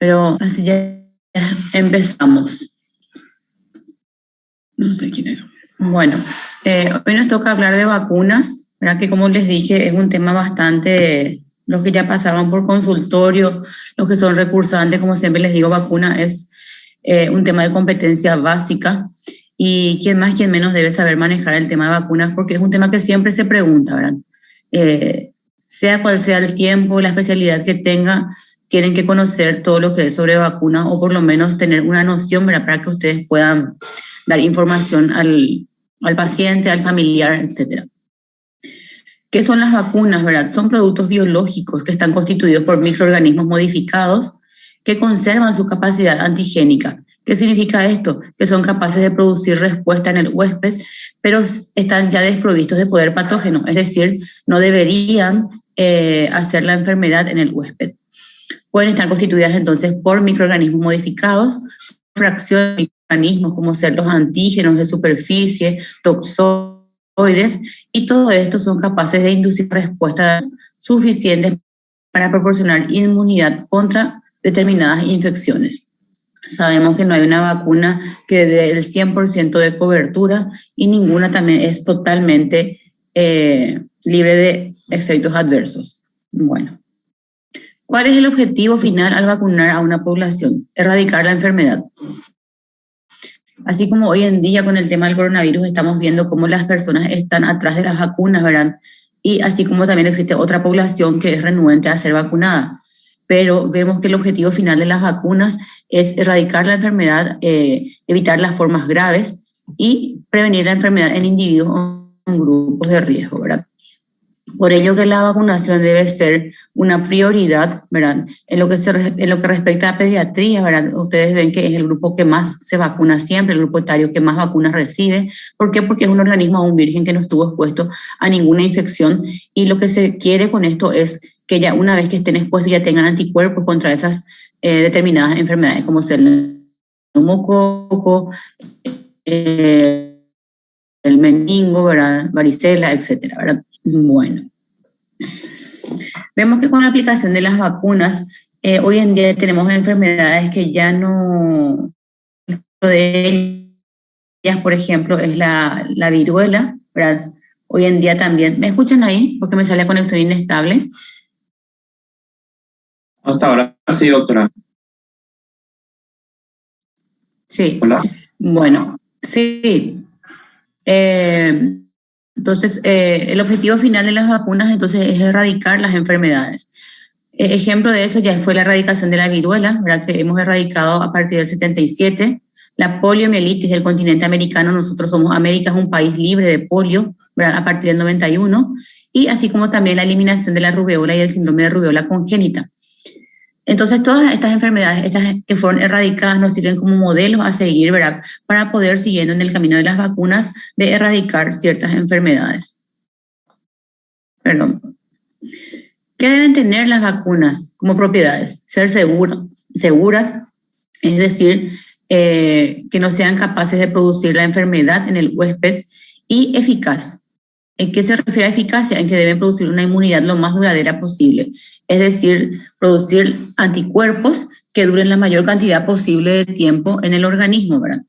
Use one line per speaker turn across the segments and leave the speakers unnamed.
Pero así ya empezamos. No sé quién era. Bueno, hoy nos toca hablar de vacunas, ¿verdad? Que como les dije es un tema bastante, los que ya pasaron por consultorio, los que son recursantes, como siempre les digo, vacuna es un tema de competencia básica y quien más, quien menos debe saber manejar el tema de vacunas porque es un tema que siempre se pregunta, ¿verdad? Sea cual sea el tiempo, la especialidad que tenga, tienen que conocer todo lo que es sobre vacunas o por lo menos tener una noción, ¿verdad? Para que ustedes puedan dar información al paciente, al familiar, etc. ¿Qué son las vacunas, verdad? Son productos biológicos que están constituidos por microorganismos modificados que conservan su capacidad antigénica. ¿Qué significa esto? Que son capaces de producir respuesta en el huésped, pero están ya desprovistos de poder patógeno, es decir, no deberían hacer la enfermedad en el huésped. Pueden estar constituidas entonces por microorganismos modificados, fracciones de microorganismos como ser los antígenos de superficie, toxoides, y todo esto son capaces de inducir respuestas suficientes para proporcionar inmunidad contra determinadas infecciones. Sabemos que no hay una vacuna que dé el 100% de cobertura y ninguna también es totalmente libre de efectos adversos. Bueno. ¿Cuál es el objetivo final al vacunar a una población? Erradicar la enfermedad. Así como hoy en día con el tema del coronavirus estamos viendo cómo las personas están atrás de las vacunas, ¿verdad? Y así como también existe otra población que es renuente a ser vacunada. Pero vemos que el objetivo final de las vacunas es erradicar la enfermedad, evitar las formas graves y prevenir la enfermedad en individuos o en grupos de riesgo, ¿verdad? Por ello que la vacunación debe ser una prioridad, ¿verdad? En lo que respecta a pediatría, ¿verdad? Ustedes ven que es el grupo que más se vacuna siempre, el grupo etario que más vacunas recibe. ¿Por qué? Porque es un organismo aún virgen que no estuvo expuesto a ninguna infección y lo que se quiere con esto es que ya una vez que estén expuestos ya tengan anticuerpos contra esas determinadas enfermedades como ser el neumococo, el meningo, ¿verdad? Varicela, etcétera, ¿verdad? Bueno. Vemos que con la aplicación de las vacunas, hoy en día tenemos enfermedades que ya no, de ellas, por ejemplo, es la viruela, ¿verdad? Hoy en día también, ¿me escuchan ahí? Porque me sale conexión inestable.
Hasta ahora sí, doctora.
Sí.
Hola.
Bueno, sí. Entonces, el objetivo final de las vacunas entonces es erradicar las enfermedades. Ejemplo de eso ya fue la erradicación de la viruela, ¿verdad? Que hemos erradicado a partir del 77. La poliomielitis del continente americano, nosotros somos, América es un país libre de polio, ¿verdad? A partir del 91. Y así como también la eliminación de la rubeola y el síndrome de rubeola congénita. Entonces, todas estas enfermedades, estas que fueron erradicadas, nos sirven como modelos a seguir, ¿verdad? Para poder, siguiendo en el camino de las vacunas, de erradicar ciertas enfermedades. Perdón. ¿Qué deben tener las vacunas como propiedades? Ser seguras, es decir, que no sean capaces de producir la enfermedad en el huésped, y eficaz. ¿En qué se refiere a eficacia? En que deben producir una inmunidad lo más duradera posible, es decir, producir anticuerpos que duren la mayor cantidad posible de tiempo en el organismo, ¿verdad?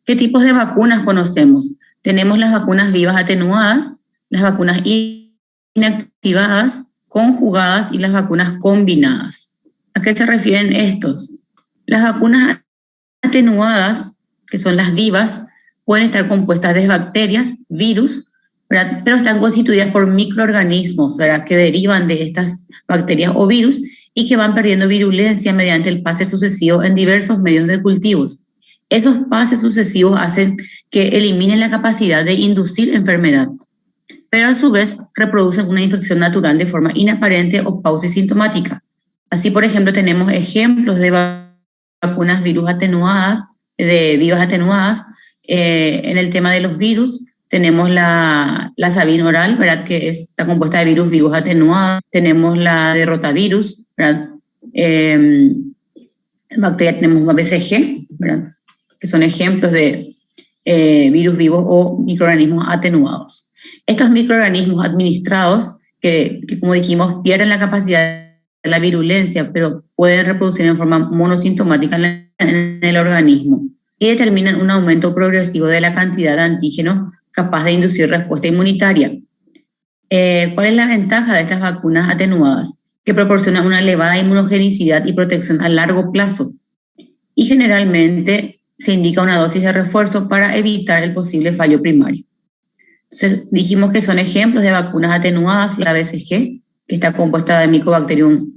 ¿Qué tipos de vacunas conocemos? Tenemos las vacunas vivas atenuadas, las vacunas inactivadas, conjugadas y las vacunas combinadas. ¿A qué se refieren estos? Las vacunas atenuadas, que son las vivas, pueden estar compuestas de bacterias, virus, ¿verdad? Pero están constituidas por microorganismos, ¿verdad? Que derivan de estas bacterias o virus y que van perdiendo virulencia mediante el pase sucesivo en diversos medios de cultivos. Esos pases sucesivos hacen que eliminen la capacidad de inducir enfermedad, pero a su vez reproducen una infección natural de forma inaparente o pausisintomática. Así, por ejemplo, tenemos ejemplos de vacunas vivas atenuadas. En el tema de los virus, tenemos la Sabin oral, ¿verdad? Que está compuesta de virus vivos atenuados. Tenemos la de rotavirus, ¿verdad? Bacteria, tenemos BCG, ¿verdad? Que son ejemplos de virus vivos o microorganismos atenuados. Estos microorganismos administrados, que como dijimos, pierden la capacidad la virulencia, pero pueden reproducir en forma monosintomática en el organismo y determinan un aumento progresivo de la cantidad de antígenos capaz de inducir respuesta inmunitaria. ¿Cuál es la ventaja de estas vacunas atenuadas? Que proporcionan una elevada inmunogenicidad y protección a largo plazo. Y generalmente se indica una dosis de refuerzo para evitar el posible fallo primario. Entonces, dijimos que son ejemplos de vacunas atenuadas, la BCG, que está compuesta de Mycobacterium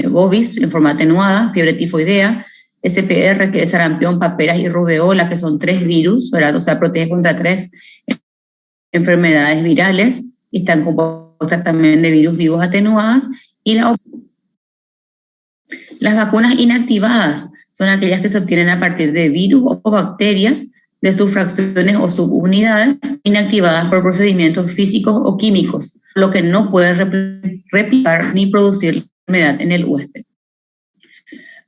bovis en forma atenuada, fiebre tifoidea, SPR, que es sarampión, paperas y rubeola, que son 3 virus, ¿verdad? O sea, protege contra 3 enfermedades virales, y están compuestas también de virus vivos atenuadas, y las vacunas inactivadas son aquellas que se obtienen a partir de virus o bacterias de sus fracciones o subunidades inactivadas por procedimientos físicos o químicos, lo que no puede replicar ni producir la enfermedad en el huésped.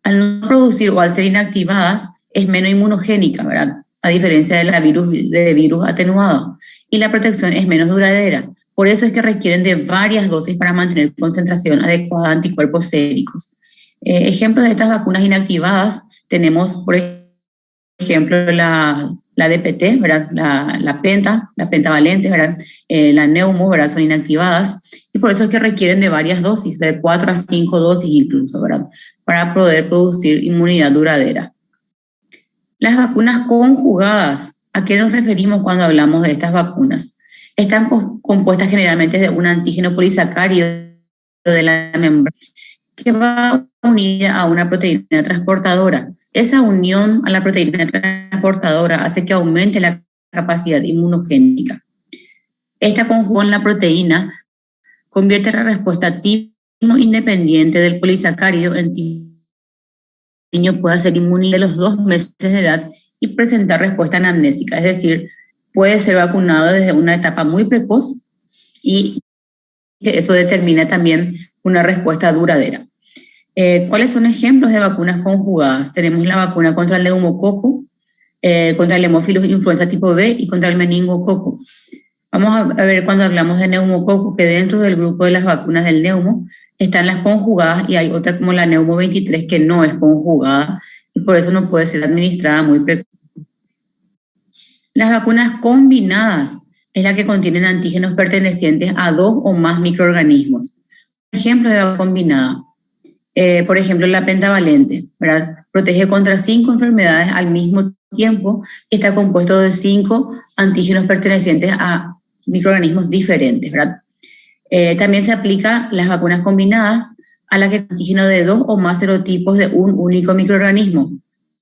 Al no producir o al ser inactivadas, es menos inmunogénica, ¿verdad? A diferencia de virus atenuado, y la protección es menos duradera. Por eso es que requieren de varias dosis para mantener concentración adecuada de anticuerpos séricos. Ejemplos de estas vacunas inactivadas tenemos, por ejemplo, la DPT, ¿verdad? La pentavalente, ¿verdad? La neumo, ¿verdad? Son inactivadas, y por eso es que requieren de varias dosis, de 4 a 5 dosis incluso, ¿verdad? Para poder producir inmunidad duradera. Las vacunas conjugadas, ¿a qué nos referimos cuando hablamos de estas vacunas? Están compuestas generalmente de un antígeno polisacárido de la membrana que va unida a una proteína transportadora. Esa unión a la proteína transportadora hace que aumente la capacidad inmunogénica. Esta conjugación en la proteína convierte la respuesta tipo independiente del polisacárido en tipo. El niño puede ser inmune de los 2 meses de edad y presentar respuesta anamnésica, es decir, puede ser vacunado desde una etapa muy precoz y eso determina también una respuesta duradera. ¿Cuáles son ejemplos de vacunas conjugadas? Tenemos la vacuna contra el neumococo, contra el hemófilus influenza tipo B y contra el meningococo. Vamos a ver cuando hablamos de neumococo que dentro del grupo de las vacunas del neumo están las conjugadas y hay otra como la neumo 23 que no es conjugada y por eso no puede ser administrada muy precoz. Las vacunas combinadas es la que contienen antígenos pertenecientes a 2 o más microorganismos. Ejemplos de vacuna combinada. Por ejemplo, la pentavalente, ¿verdad? Protege contra 5 enfermedades al mismo tiempo y está compuesto de 5 antígenos pertenecientes a microorganismos diferentes, ¿verdad? También se aplica las vacunas combinadas a las que antígeno de 2 o más serotipos de un único microorganismo.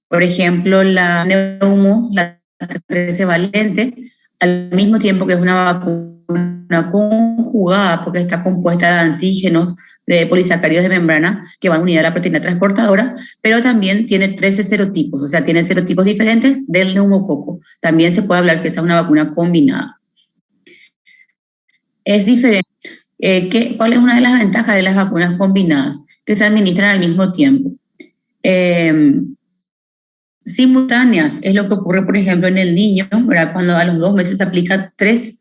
Por ejemplo, la neumo, la 13 valente, al mismo tiempo que es una vacuna conjugada porque está compuesta de antígenos de polisacáridos de membrana que van unidos a la proteína transportadora, pero también tiene 13 serotipos, o sea, tiene serotipos diferentes del neumococo. También se puede hablar que esa es una vacuna combinada. Es diferente. ¿Cuál es una de las ventajas de las vacunas combinadas? Que se administran al mismo tiempo. Simultáneas es lo que ocurre, por ejemplo, en el niño, ¿verdad? Cuando a los 2 meses se aplican 3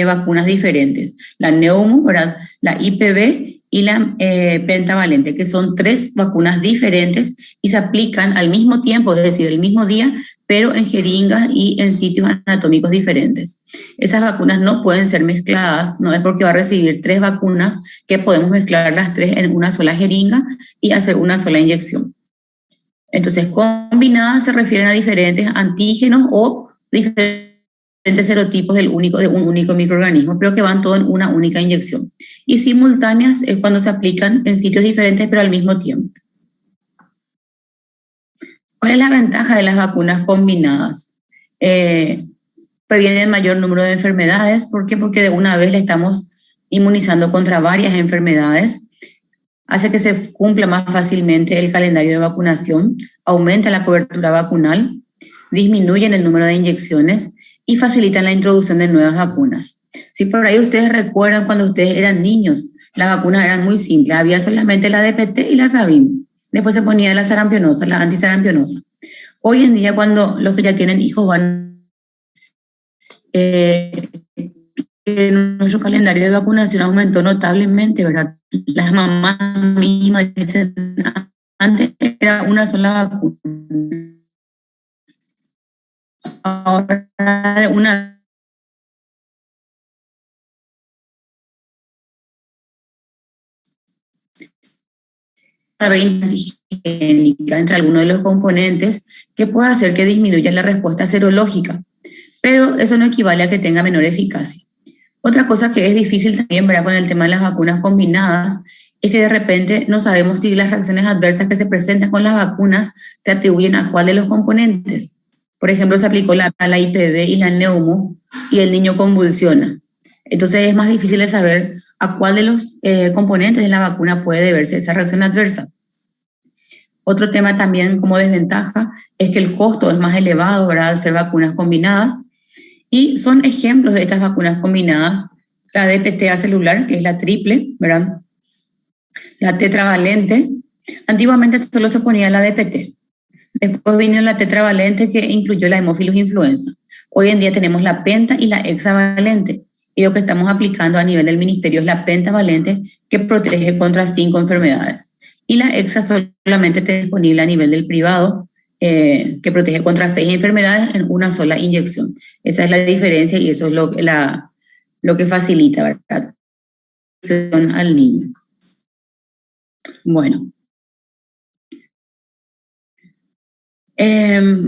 vacunas diferentes. La neumo, ¿verdad? La IPV y la pentavalente, que son 3 vacunas diferentes y se aplican al mismo tiempo, es decir, el mismo día, pero en jeringas y en sitios anatómicos diferentes. Esas vacunas no pueden ser mezcladas, no es porque va a recibir 3 vacunas que podemos mezclar las 3 en una sola jeringa y hacer una sola inyección. Entonces, combinadas se refieren a diferentes antígenos o diferentes serotipos de un único microorganismo, pero que van todo en una única inyección. Y simultáneas es cuando se aplican en sitios diferentes, pero al mismo tiempo. ¿Cuál es la ventaja de las vacunas combinadas? Previenen el mayor número de enfermedades. ¿Por qué? Porque de una vez le estamos inmunizando contra varias enfermedades. Hace que se cumpla más fácilmente el calendario de vacunación, aumenta la cobertura vacunal, disminuyen el número de inyecciones y facilitan la introducción de nuevas vacunas. Si por ahí ustedes recuerdan cuando ustedes eran niños, las vacunas eran muy simples, había solamente la DPT y la Sabin, después se ponía la sarampionosa, la antisarampionosa. Hoy en día cuando los que ya tienen hijos van que nuestro calendario de vacunación aumentó notablemente, ¿verdad? Las mamás mismas dicen, antes era una sola vacuna, ahora una higiénica entre algunos de los componentes que puede hacer que disminuya la respuesta serológica, pero eso no equivale a que tenga menor eficacia. Otra cosa que es difícil también, ¿verdad?, con el tema de las vacunas combinadas, es que de repente no sabemos si las reacciones adversas que se presentan con las vacunas se atribuyen a cuál de los componentes. Por ejemplo, se aplicó la IPV y la neumo y el niño convulsiona. Entonces es más difícil de saber a cuál de los componentes de la vacuna puede deberse esa reacción adversa. Otro tema también como desventaja es que el costo es más elevado, ¿verdad?, al ser vacunas combinadas. Y son ejemplos de estas vacunas combinadas: la DPT celular, que es la triple, ¿verdad?, la tetravalente. Antiguamente solo se ponía la DPT. Después vino la tetravalente, que incluyó la Haemophilus influenza. Hoy en día tenemos la penta y la hexavalente. Y lo que estamos aplicando a nivel del ministerio es la pentavalente, que protege contra 5 enfermedades. Y la hexa solamente está disponible a nivel del privado, que protege contra 6 enfermedades en una sola inyección. Esa es la diferencia y eso es lo que facilita, ¿verdad?, al niño. Bueno.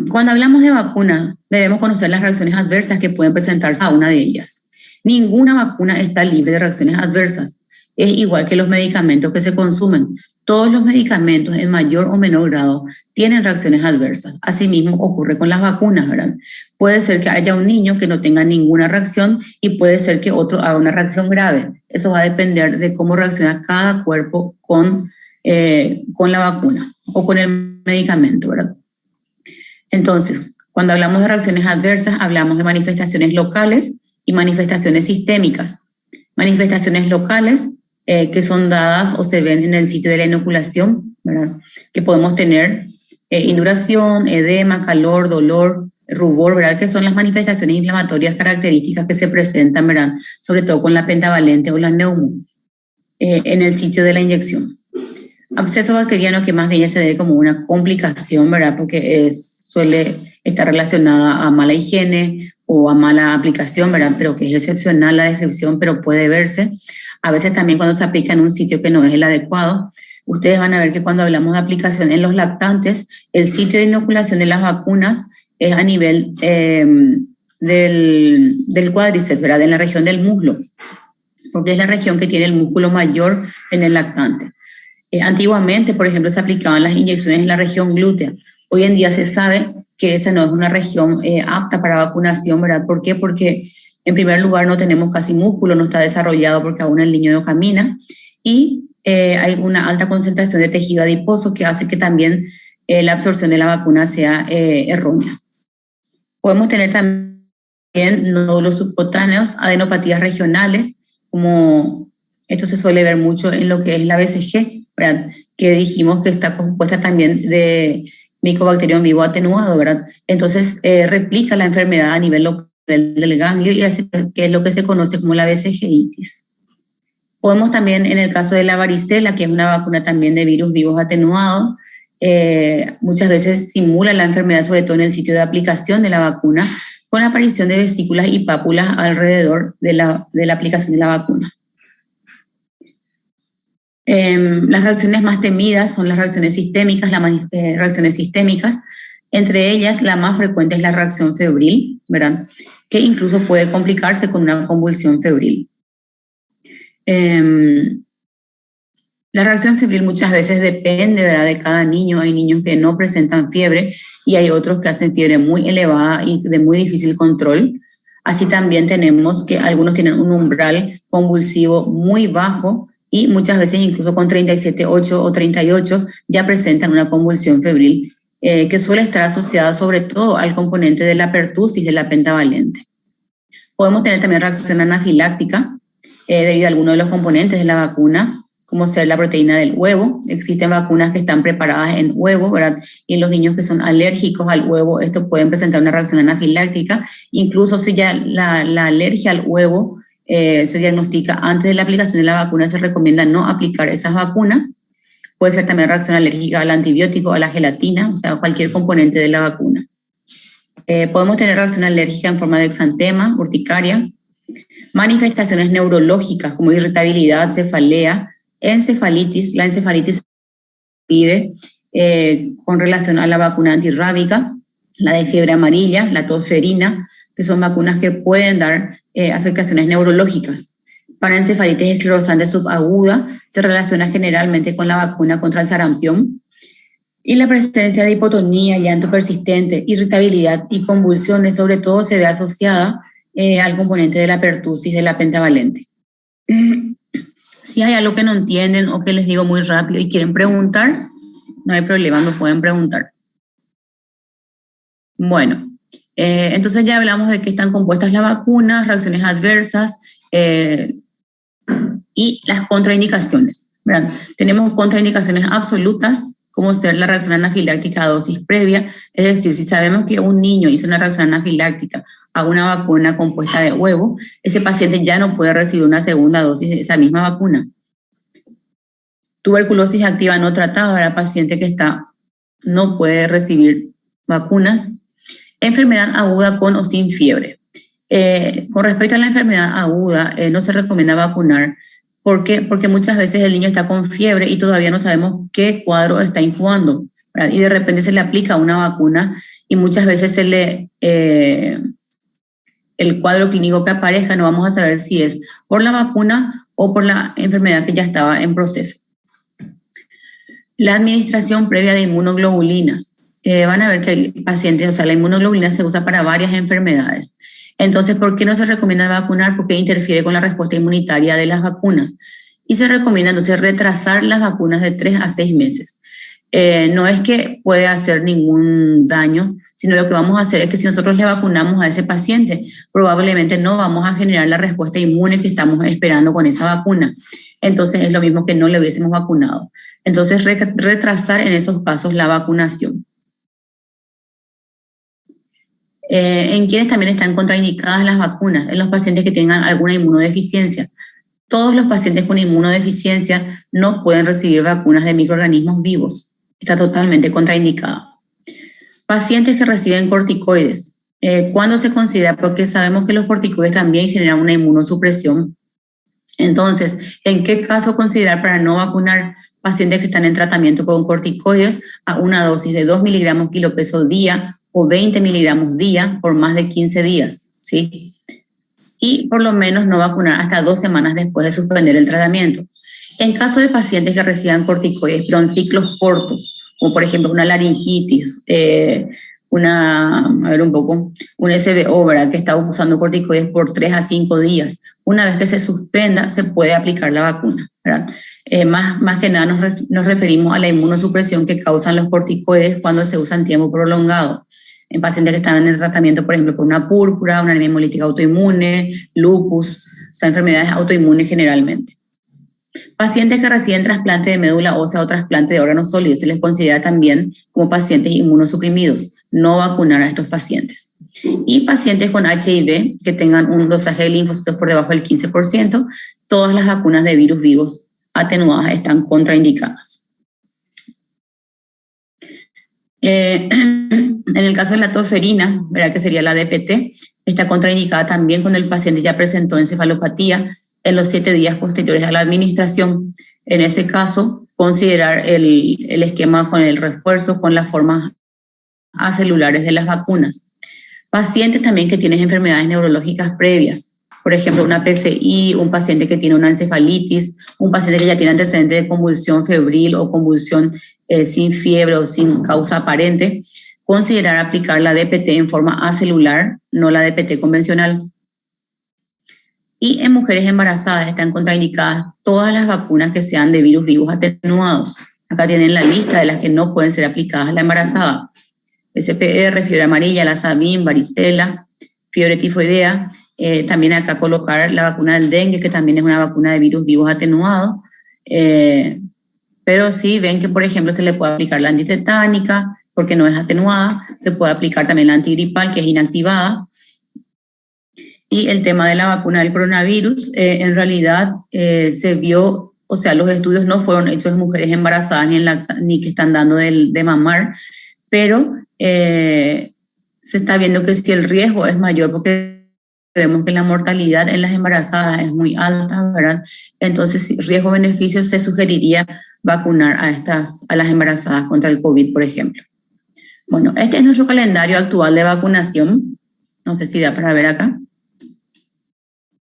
Cuando hablamos de vacunas, debemos conocer las reacciones adversas que pueden presentarse a una de ellas. Ninguna vacuna está libre de reacciones adversas. Es igual que los medicamentos que se consumen. Todos los medicamentos, en mayor o menor grado, tienen reacciones adversas. Asimismo ocurre con las vacunas, ¿verdad? Puede ser que haya un niño que no tenga ninguna reacción y puede ser que otro haga una reacción grave. Eso va a depender de cómo reacciona cada cuerpo con la vacuna o con el medicamento, ¿verdad? Entonces, cuando hablamos de reacciones adversas, hablamos de manifestaciones locales y manifestaciones sistémicas. Manifestaciones locales que son dadas o se ven en el sitio de la inoculación, ¿verdad?, que podemos tener induración, edema, calor, dolor, rubor, ¿verdad?, que son las manifestaciones inflamatorias características que se presentan, ¿verdad?, sobre todo con la pentavalente o la neumo, en el sitio de la inyección. Absceso bacteriano, que más bien se ve como una complicación, ¿verdad?, porque suele estar relacionada a mala higiene o a mala aplicación, ¿verdad?, pero que es excepcional la descripción, pero puede verse. A veces también cuando se aplica en un sitio que no es el adecuado. Ustedes van a ver que cuando hablamos de aplicación en los lactantes, el sitio de inoculación de las vacunas es a nivel del cuádriceps, ¿verdad?, en la región del muslo, porque es la región que tiene el músculo mayor en el lactante. Antiguamente, por ejemplo, se aplicaban las inyecciones en la región glútea. Hoy en día se sabe que esa no es una región apta para vacunación, ¿verdad? ¿Por qué? Porque en primer lugar no tenemos casi músculo, no está desarrollado porque aún el niño no camina, y hay una alta concentración de tejido adiposo que hace que también la absorción de la vacuna sea errónea. Podemos tener también nódulos subcutáneos, adenopatías regionales, como esto se suele ver mucho en lo que es la BCG, ¿verdad?, que dijimos que está compuesta también de Mycobacterium vivo atenuado, ¿verdad? Entonces replica la enfermedad a nivel local del ganglio y hace que es lo que se conoce como la BCG-itis. Podemos también, en el caso de la varicela, que es una vacuna también de virus vivos atenuados, muchas veces simula la enfermedad, sobre todo en el sitio de aplicación de la vacuna, con la aparición de vesículas y pápulas alrededor de la aplicación de la vacuna. Las reacciones más temidas son las reacciones sistémicas, reacciones sistémicas. Entre ellas, la más frecuente es la reacción febril, ¿verdad?, que incluso puede complicarse con una convulsión febril. La reacción febril muchas veces depende, ¿verdad?, de cada niño. Hay niños que no presentan fiebre y hay otros que hacen fiebre muy elevada y de muy difícil control. Así también tenemos que algunos tienen un umbral convulsivo muy bajo y muchas veces incluso con 37,8 o 38 ya presentan una convulsión febril, que suele estar asociada sobre todo al componente de la pertusis de la pentavalente. Podemos tener también reacción anafiláctica debido a algunos de los componentes de la vacuna, como ser la proteína del huevo. Existen vacunas que están preparadas en huevo, ¿verdad?, y en los niños que son alérgicos al huevo, estos pueden presentar una reacción anafiláctica. Incluso si ya la alergia al huevo se diagnostica antes de la aplicación de la vacuna, se recomienda no aplicar esas vacunas. Puede ser también reacción alérgica al antibiótico, a la gelatina, o sea, cualquier componente de la vacuna. Podemos tener reacción alérgica en forma de exantema, urticaria, manifestaciones neurológicas como irritabilidad, cefalea, encefalitis. La encefalitis se pide con relación a la vacuna antirrábica, la de fiebre amarilla, la tosferina, que son vacunas que pueden dar afectaciones neurológicas. Para encefalitis esclerosante subaguda se relaciona generalmente con la vacuna contra el sarampión. Y la presencia de hipotonía, llanto persistente, irritabilidad y convulsiones, sobre todo, se ve asociada al componente de la pertusis de la pentavalente. Si hay algo que no entienden o que les digo muy rápido y quieren preguntar, no hay problema, me pueden preguntar. Bueno, entonces ya hablamos de que están compuestas las vacunas, reacciones adversas y las contraindicaciones, ¿verdad? Tenemos contraindicaciones absolutas, como ser la reacción anafiláctica a dosis previa, es decir, si sabemos que un niño hizo una reacción anafiláctica a una vacuna compuesta de huevo, ese paciente ya no puede recibir una segunda dosis de esa misma vacuna. Tuberculosis activa no tratada para paciente que no puede recibir vacunas. Enfermedad aguda con o sin fiebre. Con respecto a la enfermedad aguda, no se recomienda vacunar. ¿Por qué? Porque muchas veces el niño está con fiebre y todavía no sabemos qué cuadro está incubando, ¿verdad? Y de repente se le aplica una vacuna y muchas veces el cuadro clínico que aparezca no vamos a saber si es por la vacuna o por la enfermedad que ya estaba en proceso. La administración previa de inmunoglobulinas. Van a ver que el paciente, o sea, la inmunoglobulina se usa para varias enfermedades. Entonces, ¿por qué no se recomienda vacunar? Porque interfiere con la respuesta inmunitaria de las vacunas. Y se recomienda entonces retrasar las vacunas de 3 a 6 meses. No es que puede hacer ningún daño, sino lo que vamos a hacer es que si nosotros le vacunamos a ese paciente, probablemente no vamos a generar la respuesta inmune que estamos esperando con esa vacuna. Entonces, es lo mismo que no le hubiésemos vacunado. Entonces, retrasar en esos casos la vacunación. En quienes también están contraindicadas las vacunas, en los pacientes que tengan alguna inmunodeficiencia. Todos los pacientes con inmunodeficiencia no pueden recibir vacunas de microorganismos vivos. Está totalmente contraindicada. Pacientes que reciben corticoides. ¿Cuándo se considera? Porque sabemos que los corticoides también generan una inmunosupresión. Entonces, ¿en qué caso considerar para no vacunar pacientes que están en tratamiento con corticoides a una dosis de 2 miligramos kilopeso día o 20 miligramos día por más de 15 días, ¿sí? Y por lo menos no vacunar hasta 2 semanas después de suspender el tratamiento. En caso de pacientes que reciban corticoides, pero en ciclos cortos, como por ejemplo una laringitis, un SBO, ¿verdad? Que está usando corticoides por 3 a 5 días. Una vez que se suspenda, se puede aplicar la vacuna, ¿verdad? Más que nada nos referimos a la inmunosupresión que causan los corticoides cuando se usan tiempo prolongado. En pacientes que están en el tratamiento, por ejemplo, por una púrpura, una anemia hemolítica autoinmune, lupus, o sea, enfermedades autoinmunes generalmente. Pacientes que reciben trasplante de médula ósea o trasplante de órganos sólidos se les considera también como pacientes inmunosuprimidos. No vacunar a estos pacientes. Y pacientes con HIV que tengan un dosaje de linfocitos por debajo del 15%, todas las vacunas de virus vivos atenuadas están contraindicadas. En el caso de la tosferina, ¿verdad? Que sería la DPT, está contraindicada también cuando el paciente ya presentó encefalopatía en los 7 días posteriores a la administración. En ese caso, considerar el esquema con el refuerzo con las formas acelulares de las vacunas. Pacientes también que tienen enfermedades neurológicas previas, por ejemplo, una PCI, un paciente que tiene una encefalitis, un paciente que ya tiene antecedentes de convulsión febril o convulsión sin fiebre o sin causa aparente, considerar aplicar la DPT en forma acelular, no la DPT convencional. Y en mujeres embarazadas están contraindicadas todas las vacunas que sean de virus vivos atenuados. Acá tienen la lista de las que no pueden ser aplicadas a la embarazada. SPR, fiebre amarilla, la Sabin, varicela, fiebre tifoidea. También acá colocar la vacuna del dengue, que también es una vacuna de virus vivos atenuados. Pero sí ven que, por ejemplo, se le puede aplicar la antitetánica, porque no es atenuada. Se puede aplicar también la antigripal, que es inactivada. Y el tema de la vacuna del coronavirus, en realidad se vio, o sea, los estudios no fueron hechos en mujeres embarazadas ni que están dando de mamar, pero se está viendo que si el riesgo es mayor, porque vemos que la mortalidad en las embarazadas es muy alta, ¿verdad? Entonces, si riesgo-beneficio, se sugeriría vacunar a las embarazadas contra el COVID, por ejemplo. Bueno, este es nuestro calendario actual de vacunación. No sé si da para ver acá.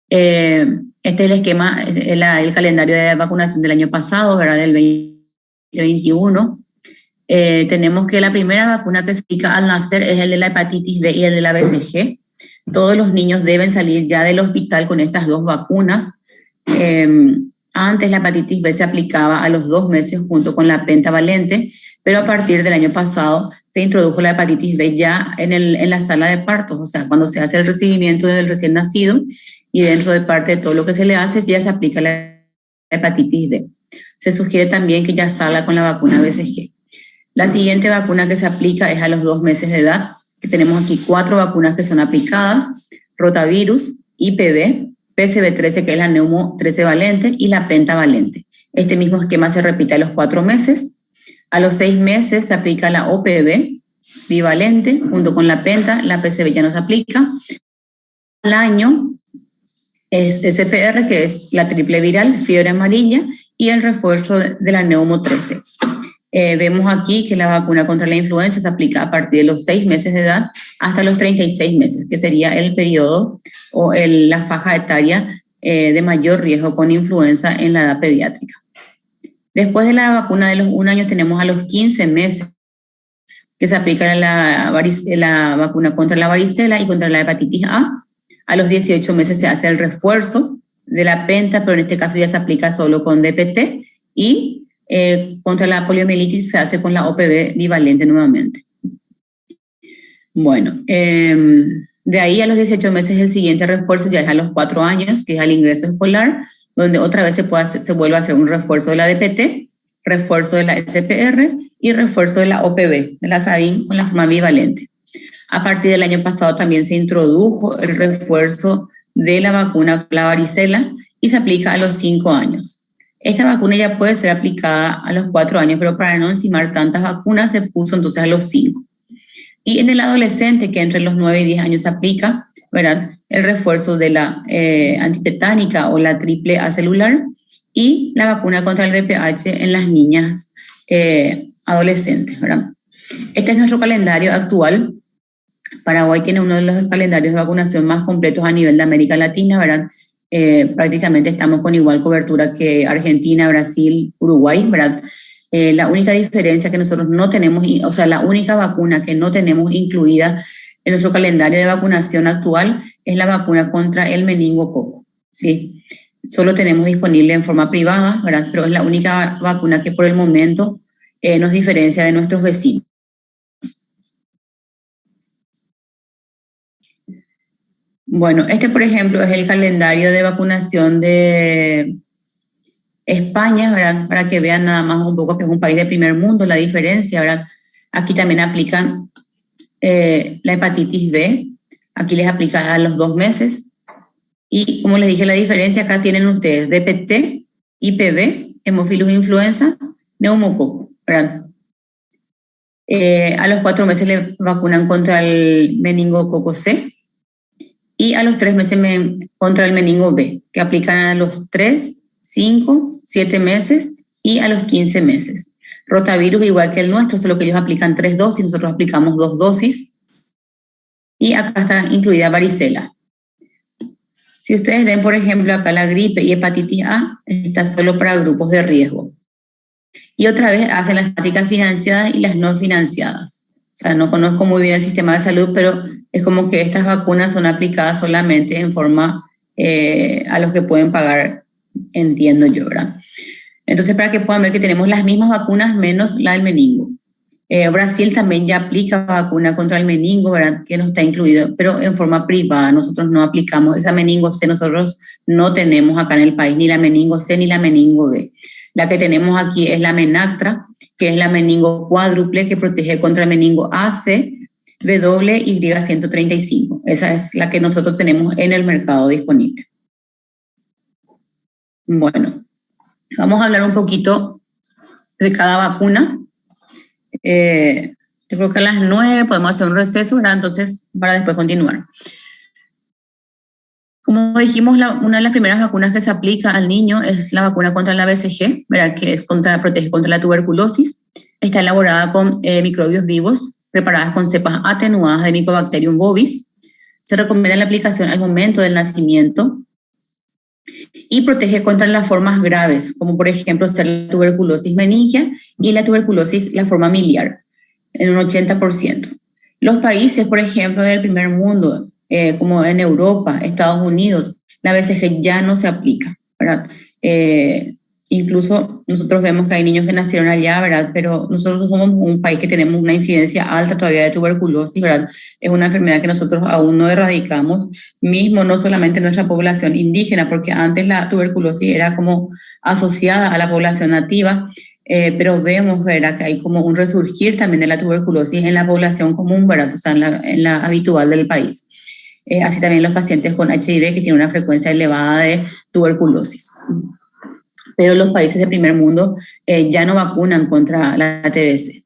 Este es el esquema, el calendario de vacunación del año pasado, ¿verdad? Del 2021. Tenemos que la primera vacuna que se aplica al nacer es el de la hepatitis B y el de la BCG. Todos los niños deben salir ya del hospital con estas dos vacunas. Antes la hepatitis B se aplicaba a los 2 meses junto con la pentavalente, pero a partir del año pasado se introdujo la hepatitis B ya en la sala de partos, o sea, cuando se hace el recibimiento del recién nacido y dentro de parte de todo lo que se le hace ya se aplica la hepatitis B. Se sugiere también que ya salga con la vacuna BCG. La siguiente vacuna que se aplica es a los 2 meses de edad, que tenemos aquí 4 vacunas que son aplicadas: rotavirus, IPV, PCV13, que es la neumo 13 valente, y la pentavalente. Este mismo esquema se repite a los 4 meses. A los 6 meses se aplica la OPV bivalente junto con la penta, la PCV ya no se aplica. Al año es CPR, que es la triple viral, fiebre amarilla, y el refuerzo de la neumo 13. Vemos aquí que la vacuna contra la influenza se aplica a partir de los 6 meses de edad hasta los 36 meses, que sería el periodo o la faja etaria de mayor riesgo con influenza en la edad pediátrica. Después de la vacuna de los 1 año tenemos a los 15 meses que se aplica la vacuna contra la varicela y contra la hepatitis A. A los 18 meses se hace el refuerzo de la penta, pero en este caso ya se aplica solo con DPT, y contra la poliomielitis se hace con la OPV bivalente nuevamente. Bueno, de ahí a los 18 meses el siguiente refuerzo ya es a los 4 años, que es al ingreso escolar, donde otra vez se vuelve a hacer un refuerzo de la DPT, refuerzo de la SPR y refuerzo de la OPV, de la SABIN con la forma bivalente. A partir del año pasado también se introdujo el refuerzo de la vacuna la varicela y se aplica a los 5 años. Esta vacuna ya puede ser aplicada a los 4 años, pero para no encimar tantas vacunas se puso entonces a los 5. Y en el adolescente, que entre los 9 y 10 años se aplica, ¿verdad?, el refuerzo de la antitetánica o la triple A celular y la vacuna contra el VPH en las niñas adolescentes, ¿verdad? Este es nuestro calendario actual. Paraguay tiene uno de los calendarios de vacunación más completos a nivel de América Latina, ¿verdad? Prácticamente estamos con igual cobertura que Argentina, Brasil, Uruguay, ¿verdad? La única diferencia que nosotros no tenemos, o sea, la única vacuna que no tenemos incluida en nuestro calendario de vacunación actual es la vacuna contra el meningococo, ¿sí? Solo tenemos disponible en forma privada, ¿verdad? Pero es la única vacuna que por el momento nos diferencia de nuestros vecinos. Bueno, este, por ejemplo, es el calendario de vacunación de España, ¿verdad? Para que vean nada más un poco que es un país de primer mundo, la diferencia, ¿verdad? Aquí también aplican la hepatitis B, aquí les aplica a los 2 meses. Y como les dije, la diferencia acá tienen ustedes DPT, IPV, Haemophilus influenza, neumococo, ¿verdad? A los 4 meses le vacunan contra el meningococo C y a los 3 meses contra el meningo B, que aplican a los 3, 5, 7 meses y a los 15 meses. Rotavirus igual que el nuestro, solo que ellos aplican 3 dosis, nosotros aplicamos 2 dosis. Y acá está incluida varicela. Si ustedes ven, por ejemplo, acá la gripe y hepatitis A está solo para grupos de riesgo. Y otra vez hacen las estáticas financiadas y las no financiadas. O sea, no conozco muy bien el sistema de salud, pero es como que estas vacunas son aplicadas solamente en forma a los que pueden pagar, entiendo yo, ¿verdad? Entonces, para que puedan ver que tenemos las mismas vacunas menos la del meningo. Brasil también ya aplica vacuna contra el meningo, ¿verdad?, que no está incluido, pero en forma privada. Nosotros no aplicamos esa meningo C, nosotros no tenemos acá en el país ni la meningo C ni la meningo B. La que tenemos aquí es la Menactra, que es la meningo cuádruple que protege contra el meningo AC, WY135. Esa es la que nosotros tenemos en el mercado disponible. Bueno, vamos a hablar un poquito de cada vacuna. Yo creo que a las 9 podemos hacer un receso, ¿verdad? Entonces, para después continuar. Como dijimos, una de las primeras vacunas que se aplica al niño es la vacuna contra la BCG, ¿verdad? Que es protege contra la tuberculosis. Está elaborada con microbios vivos, preparadas con cepas atenuadas de Mycobacterium bovis. Se recomienda la aplicación al momento del nacimiento y protege contra las formas graves, como por ejemplo ser la tuberculosis meningia y la tuberculosis, la forma miliar, en un 80%. Los países, por ejemplo, del primer mundo, como en Europa, Estados Unidos, la BCG ya no se aplica, ¿verdad? Incluso nosotros vemos que hay niños que nacieron allá, ¿verdad? Pero nosotros somos un país que tenemos una incidencia alta todavía de tuberculosis, ¿verdad? Es una enfermedad que nosotros aún no erradicamos, mismo no solamente en nuestra población indígena, porque antes la tuberculosis era como asociada a la población nativa, pero vemos, ¿verdad?, que hay como un resurgir también de la tuberculosis en la población común, ¿verdad? O sea, en la habitual del país. Así también los pacientes con HIV que tienen una frecuencia elevada de tuberculosis. Pero los países del primer mundo ya no vacunan contra la TBC.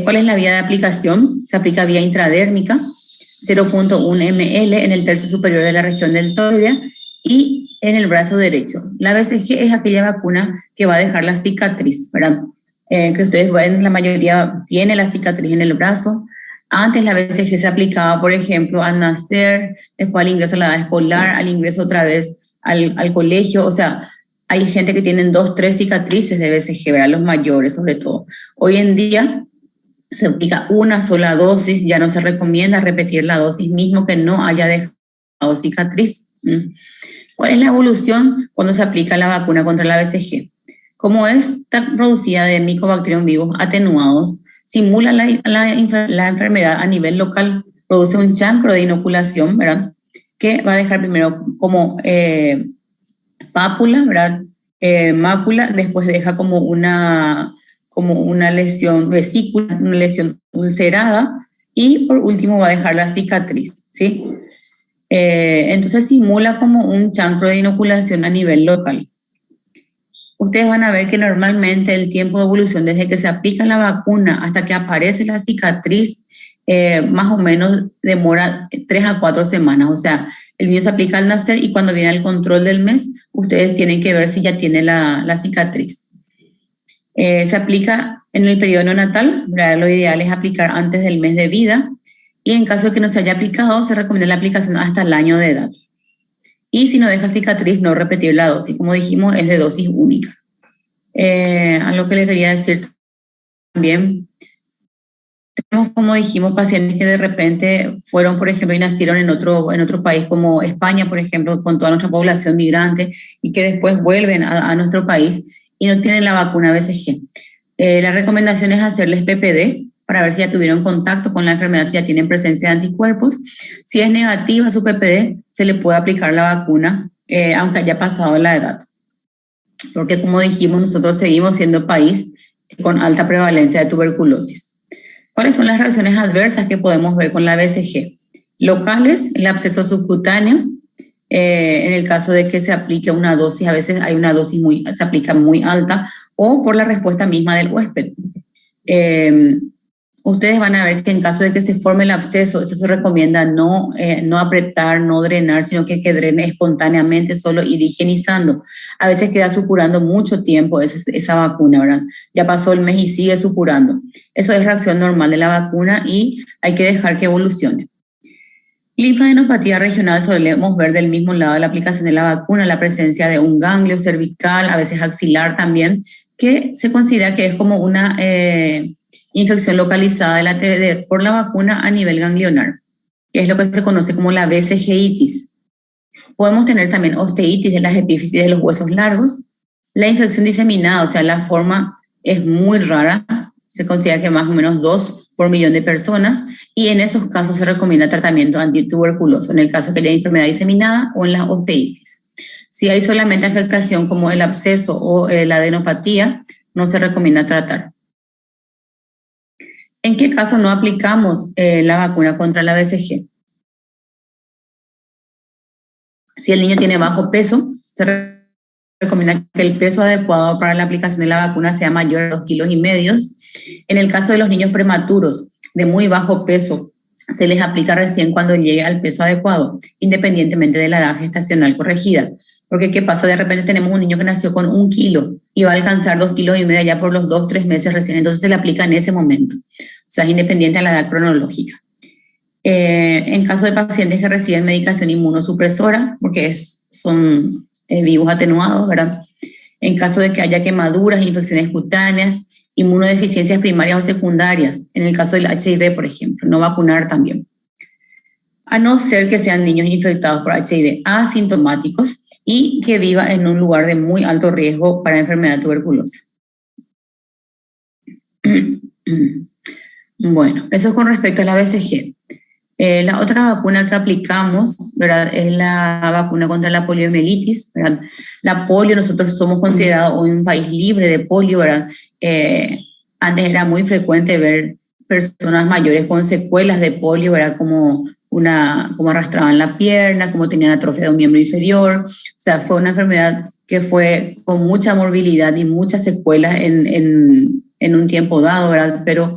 ¿Cuál es la vía de aplicación? Se aplica vía intradérmica, 0.1 ml en el tercio superior de la región deltoidea y en el brazo derecho. La BCG es aquella vacuna que va a dejar la cicatriz, ¿verdad? Que ustedes ven, la mayoría tiene la cicatriz en el brazo. Antes la BCG se aplicaba, por ejemplo, al nacer, después al ingreso a la edad escolar, al ingreso otra vez al colegio. O sea, hay gente que tienen 2, 3 cicatrices de BCG, ¿verdad? Los mayores sobre todo. Hoy en día se aplica una sola dosis, ya no se recomienda repetir la dosis mismo que no haya dejado cicatriz. ¿Cuál es la evolución cuando se aplica la vacuna contra la BCG? Como está producida de Mycobacterium vivos atenuados, simula la enfermedad a nivel local, produce un chancro de inoculación, ¿verdad? Que va a dejar primero como pápula, ¿verdad? Mácula, después deja como una lesión vesícula, una lesión ulcerada y por último va a dejar la cicatriz, ¿sí? Entonces simula como un chancro de inoculación a nivel local. Ustedes van a ver que normalmente el tiempo de evolución desde que se aplica la vacuna hasta que aparece la cicatriz más o menos demora 3 a 4 semanas. O sea, el niño se aplica al nacer y cuando viene el control del mes, ustedes tienen que ver si ya tiene la cicatriz. Se aplica en el periodo neonatal, ¿verdad? Lo ideal es aplicar antes del mes de vida y en caso de que no se haya aplicado, se recomienda la aplicación hasta el año de edad. Y si no deja cicatriz, no repetir la dosis. Como dijimos, es de dosis única. Algo que les quería decir también, tenemos, como dijimos, pacientes que de repente fueron, por ejemplo, y nacieron en otro país como España, por ejemplo, con toda nuestra población migrante, y que después vuelven a nuestro país y no tienen la vacuna BCG. La recomendación es hacerles PPD para ver si ya tuvieron contacto con la enfermedad, si ya tienen presencia de anticuerpos. Si es negativa su PPD, se le puede aplicar la vacuna, aunque haya pasado la edad. Porque, como dijimos, nosotros seguimos siendo país con alta prevalencia de tuberculosis. ¿Cuáles son las reacciones adversas que podemos ver con la BCG? Locales, el absceso subcutáneo, en el caso de que se aplique una dosis, a veces hay una dosis se aplica muy alta, o por la respuesta misma del huésped. Ustedes van a ver que en caso de que se forme el absceso, eso se recomienda no apretar, no drenar, sino que drene espontáneamente, solo ir higienizando. A veces queda supurando mucho tiempo esa vacuna, ¿verdad? Ya pasó el mes y sigue supurando. Eso es reacción normal de la vacuna y hay que dejar que evolucione. Linfadenopatía regional solemos ver del mismo lado de la aplicación de la vacuna, la presencia de un ganglio cervical, a veces axilar también, que se considera que es como una infección localizada de la TBD por la vacuna a nivel ganglionar, que es lo que se conoce como la BCG-itis. Podemos tener también osteitis de las epífisis de los huesos largos. La infección diseminada, o sea, la forma es muy rara, se considera que más o menos 2 por millón de personas, y en esos casos se recomienda tratamiento antituberculoso, en el caso de la enfermedad diseminada o en la osteitis. Si hay solamente afectación como el absceso o la adenopatía, no se recomienda tratar. ¿En qué caso no aplicamos la vacuna contra la BCG? Si el niño tiene bajo peso, se recomienda que el peso adecuado para la aplicación de la vacuna sea mayor a 2,5 kilos. En el caso de los niños prematuros de muy bajo peso, se les aplica recién cuando llegue al peso adecuado, independientemente de la edad gestacional corregida. Porque ¿qué pasa? De repente tenemos un niño que nació con 1 kilo y va a alcanzar 2,5 kilos ya por los 2-3 meses recién, entonces se le aplica en ese momento. O sea, es independiente de la edad cronológica. En caso de pacientes que reciben medicación inmunosupresora, porque son vivos atenuados, ¿verdad? En caso de que haya quemaduras, infecciones cutáneas, inmunodeficiencias primarias o secundarias, en el caso del HIV, por ejemplo, no vacunar también. A no ser que sean niños infectados por HIV asintomáticos y que vivan en un lugar de muy alto riesgo para enfermedad tuberculosa. Bueno, eso es con respecto a la BCG. La otra vacuna que aplicamos, ¿verdad?, es la vacuna contra la poliomielitis, ¿verdad? La polio, nosotros somos considerados hoy un país libre de polio, ¿verdad? Antes era muy frecuente ver personas mayores con secuelas de polio, ¿verdad?, como arrastraban la pierna, como tenían atrofia de un miembro inferior. O sea, fue una enfermedad que fue con mucha morbilidad y muchas secuelas en un tiempo dado, ¿verdad? Pero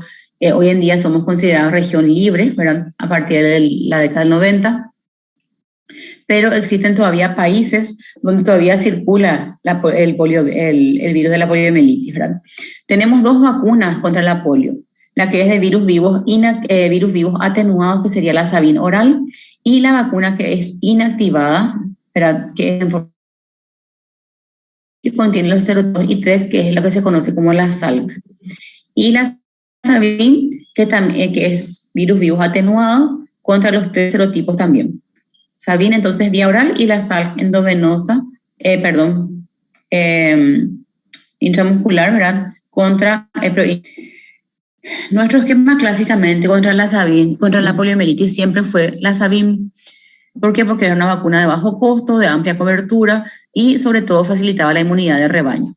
hoy en día somos considerados región libre, ¿verdad?, a partir de la década del 90, pero existen todavía países donde todavía circula el virus de la poliomielitis, ¿verdad? Tenemos 2 vacunas contra la polio, la que es de virus vivos atenuados, que sería la Sabin oral, y la vacuna que es inactivada, ¿verdad?, que contiene los 0,2 y 3, que es lo que se conoce como la Salk. Y la Sabin, que es virus vivos atenuado contra los 3 serotipos también. Sabin entonces vía oral y la Salk endovenosa, intramuscular, ¿verdad?, contra nuestro esquema clásicamente contra la Sabin, contra la poliomielitis, siempre fue la Sabin. ¿Por qué? Porque era una vacuna de bajo costo, de amplia cobertura y sobre todo facilitaba la inmunidad de rebaño.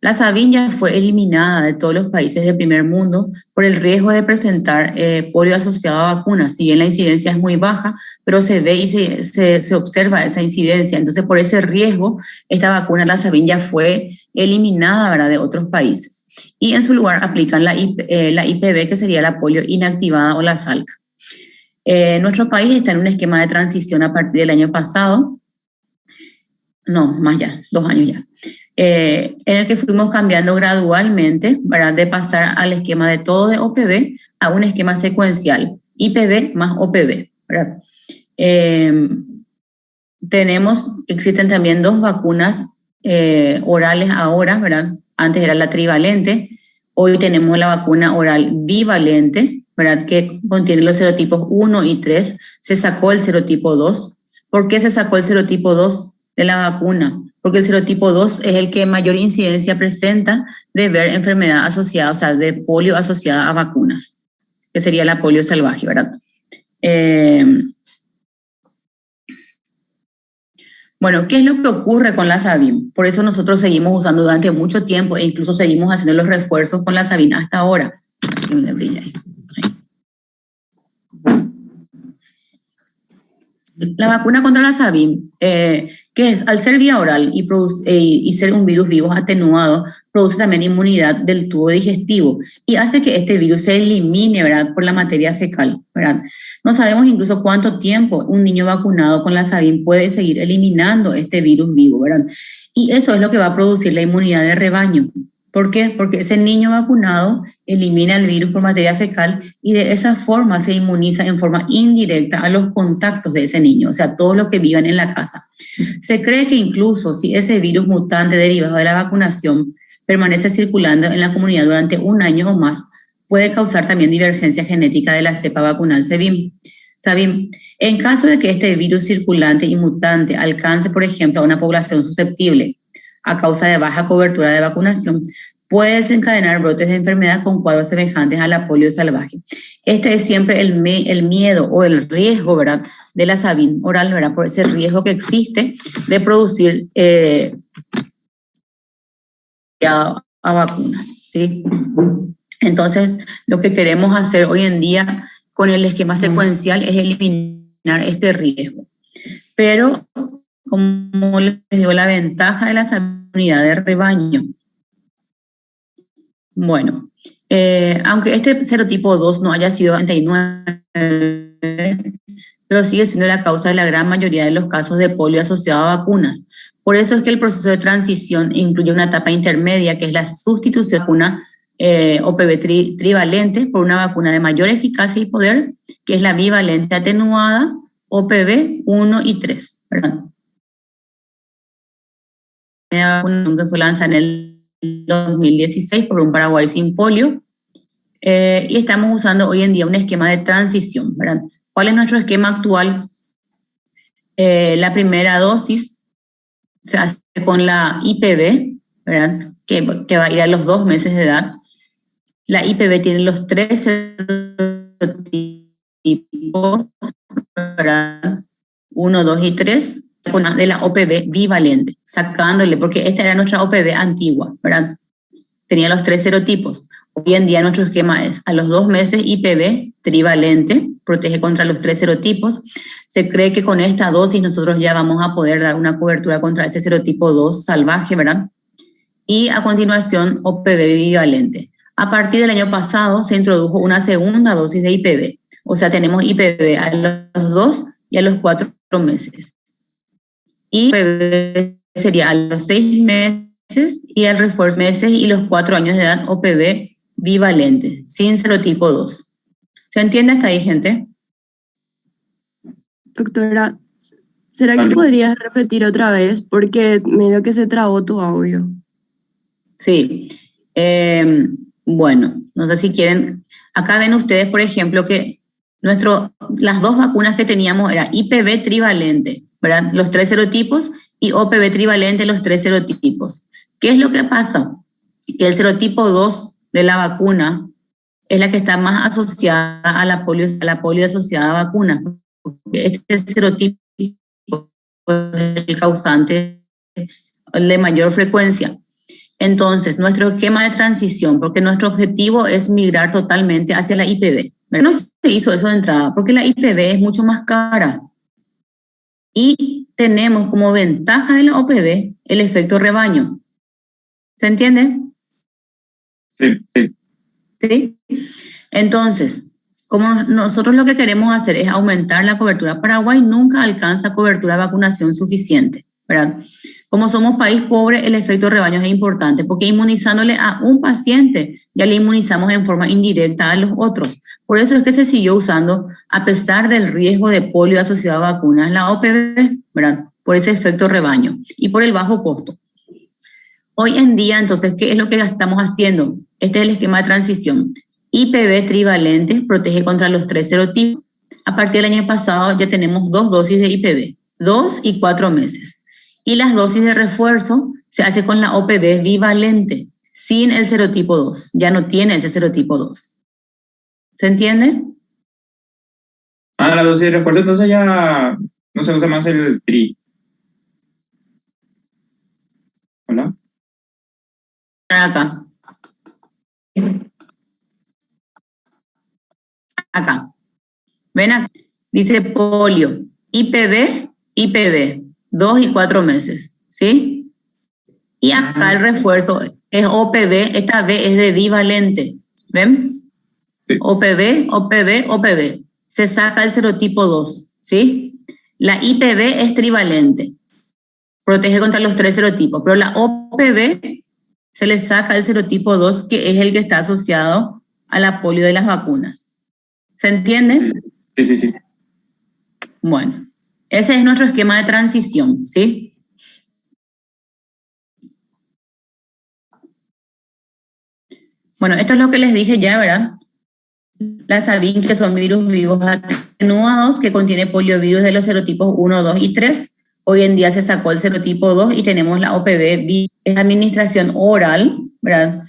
La Sabin ya fue eliminada de todos los países del primer mundo por el riesgo de presentar polio asociado a vacunas. Si bien la incidencia es muy baja, pero se ve y se observa esa incidencia. Entonces, por ese riesgo, esta vacuna, la Sabin, ya fue eliminada, ¿verdad?, de otros países. Y en su lugar aplican la IPV, que sería la polio inactivada o la Salk. Nuestro país está en un esquema de transición a partir del año pasado, no, más ya, 2 años ya, en el que fuimos cambiando gradualmente, ¿verdad?, de pasar al esquema de todo de OPV a un esquema secuencial, IPV más OPV, ¿verdad? Existen también 2 vacunas orales ahora, ¿verdad? Antes era la trivalente, hoy tenemos la vacuna oral bivalente, ¿verdad?, que contiene los serotipos 1 y 3, se sacó el serotipo 2. ¿Por qué se sacó el serotipo 2 de la vacuna? Porque el serotipo 2 es el que mayor incidencia presenta de ver enfermedad asociada, o sea, de polio asociada a vacunas, que sería la polio salvaje, ¿verdad? Bueno, ¿qué es lo que ocurre con la Sabin? Por eso nosotros seguimos usando durante mucho tiempo e incluso seguimos haciendo los refuerzos con la Sabin hasta ahora. Así me brilla ahí. La vacuna contra la Sabin, que es, al ser vía oral y ser un virus vivo atenuado, produce también inmunidad del tubo digestivo y hace que este virus se elimine, ¿verdad?, por la materia fecal, ¿verdad? No sabemos incluso cuánto tiempo un niño vacunado con la Sabin puede seguir eliminando este virus vivo, ¿verdad? Y eso es lo que va a producir la inmunidad de rebaño. ¿Por qué? Porque ese niño vacunado elimina el virus por materia fecal y de esa forma se inmuniza en forma indirecta a los contactos de ese niño, o sea, todos los que vivan en la casa. Se cree que incluso si ese virus mutante derivado de la vacunación permanece circulando en la comunidad durante 1 año o más, puede causar también divergencia genética de la cepa vacunal Sabin. En caso de que este virus circulante y mutante alcance, por ejemplo, a una población susceptible a causa de baja cobertura de vacunación, puede desencadenar brotes de enfermedad con cuadros semejantes a la polio salvaje. Este es siempre el miedo o el riesgo, ¿verdad?, de la Sabin oral, ¿verdad?, por ese riesgo que existe de producir a vacunas, ¿sí? Entonces, lo que queremos hacer hoy en día con el esquema secuencial es eliminar este riesgo. Pero, como les digo, la ventaja de la unidad de rebaño. Bueno, aunque este serotipo 2 no haya sido 99, pero sigue siendo la causa de la gran mayoría de los casos de polio asociado a vacunas. Por eso es que el proceso de transición incluye una etapa intermedia, que es la sustitución de vacuna OPV trivalente por una vacuna de mayor eficacia y poder, que es la bivalente atenuada OPV 1 y 3. ¿Verdad? Una vacuna que fue lanzada en el 2016 por un Paraguay sin polio, y estamos usando hoy en día un esquema de transición, ¿verdad? ¿Cuál es nuestro esquema actual? La primera dosis se hace con la IPV, ¿verdad? Que va a ir a los 2 meses de edad. La IPV tiene los 3 serotipos, ¿verdad? 1, 2 y 3, de la OPV bivalente, sacándole, porque esta era nuestra OPV antigua, ¿verdad? Tenía los 3 serotipos. Hoy en día nuestro esquema es a los 2 meses IPV trivalente, protege contra los 3 serotipos. Se cree que con esta dosis nosotros ya vamos a poder dar una cobertura contra ese serotipo 2 salvaje, ¿verdad? Y a continuación OPV bivalente. A partir del año pasado se introdujo una segunda dosis de IPV. O sea, tenemos IPV a los 2 y a los 4 meses. Y IPV sería a los 6 meses y al refuerzo meses y los 4 años de edad OPV bivalente, sin serotipo 2. ¿Se entiende hasta ahí, gente?
Doctora, ¿será que podrías repetir otra vez? Porque medio que se trabó tu audio.
Sí. Bueno, no sé si quieren. Acá ven ustedes, por ejemplo, que las 2 vacunas que teníamos era IPV trivalente, ¿verdad? Los 3 serotipos, y OPV trivalente, los 3 serotipos. ¿Qué es lo que pasa? Que el serotipo 2 de la vacuna es la que está más asociada a la polio asociada a vacunas. Este serotipo es el causante de mayor frecuencia. Entonces, nuestro esquema de transición, porque nuestro objetivo es migrar totalmente hacia la IPV. No se hizo eso de entrada, porque la IPV es mucho más cara. Y tenemos como ventaja de la OPV el efecto rebaño. ¿Se entiende?
Sí.
¿Sí? Entonces, como nosotros lo que queremos hacer es aumentar la cobertura, Paraguay nunca alcanza cobertura de vacunación suficiente, ¿verdad? Como somos país pobre, el efecto rebaño es importante, porque inmunizándole a un paciente, ya le inmunizamos en forma indirecta a los otros. Por eso es que se siguió usando, a pesar del riesgo de polio asociado a vacunas, la OPV, ¿verdad? Por ese efecto rebaño y por el bajo costo. Hoy en día, entonces, ¿qué es lo que estamos haciendo? Este es el esquema de transición. IPV trivalente protege contra los 3 serotipos. A partir del año pasado ya tenemos 2 dosis de IPV, 2 y 4 meses. Y las dosis de refuerzo se hace con la OPV bivalente, sin el serotipo 2. Ya no tiene ese serotipo 2. ¿Se entiende?
La dosis de refuerzo entonces ya no se usa más el tri. ¿Hola?
Acá. Acá. ¿Ven acá? Dice polio, IPV, 2 y 4 meses, ¿sí? Y acá el refuerzo es OPV, esta V es de bivalente, ¿ven? Sí. OPV. Se saca el serotipo 2, ¿sí? La IPV es trivalente, protege contra los 3 serotipos, pero la OPV se le saca el serotipo 2, que es el que está asociado a la polio de las vacunas. ¿Se entiende?
Sí.
Bueno, ese es nuestro esquema de transición, ¿sí? Bueno, esto es lo que les dije ya, ¿verdad? La Sabin, que son virus vivos atenuados, que contiene poliovirus de los serotipos 1, 2 y 3. Hoy en día se sacó el serotipo 2 y tenemos la OPV, es administración oral, ¿verdad?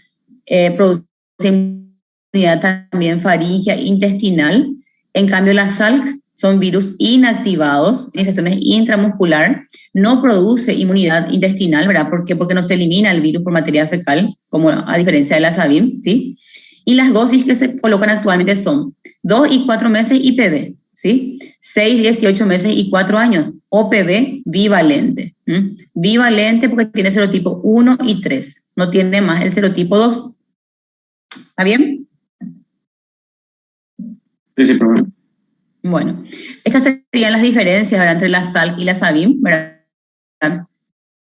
Produce inmunidad también faríngea intestinal. En cambio, la SALC son virus inactivados, infecciones intramuscular, no produce inmunidad intestinal, ¿verdad? ¿Por qué? Porque no se elimina el virus por materia fecal, como a diferencia de la Sabin, ¿sí? Y las dosis que se colocan actualmente son 2 y 4 meses IPV, ¿sí? 6, 18 meses y 4 años, OPV bivalente. Bivalente porque tiene serotipo 1 y 3, no tiene más el serotipo 2. ¿Está bien?
Sí, problema.
Bueno, estas serían las diferencias, ¿verdad?, entre la SALC y la SABIM, ¿verdad?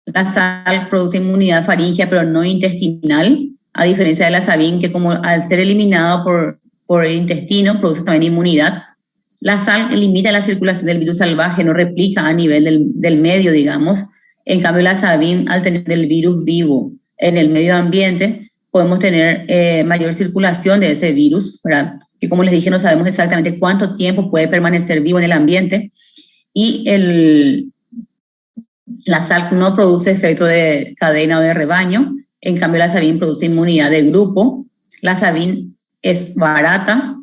La SALC produce inmunidad faríngea, pero no intestinal, a diferencia de la SABIM, que como al ser eliminado por el intestino, produce también inmunidad. La SALC limita la circulación del virus salvaje, no replica a nivel del medio, digamos. En cambio, la SABIM, al tener el virus vivo en el medio ambiente, podemos tener mayor circulación de ese virus, ¿verdad? Que como les dije, no sabemos exactamente cuánto tiempo puede permanecer vivo en el ambiente. Y la SALC no produce efecto de cadena o de rebaño, en cambio la SABIM produce inmunidad de grupo. La SABIM es barata,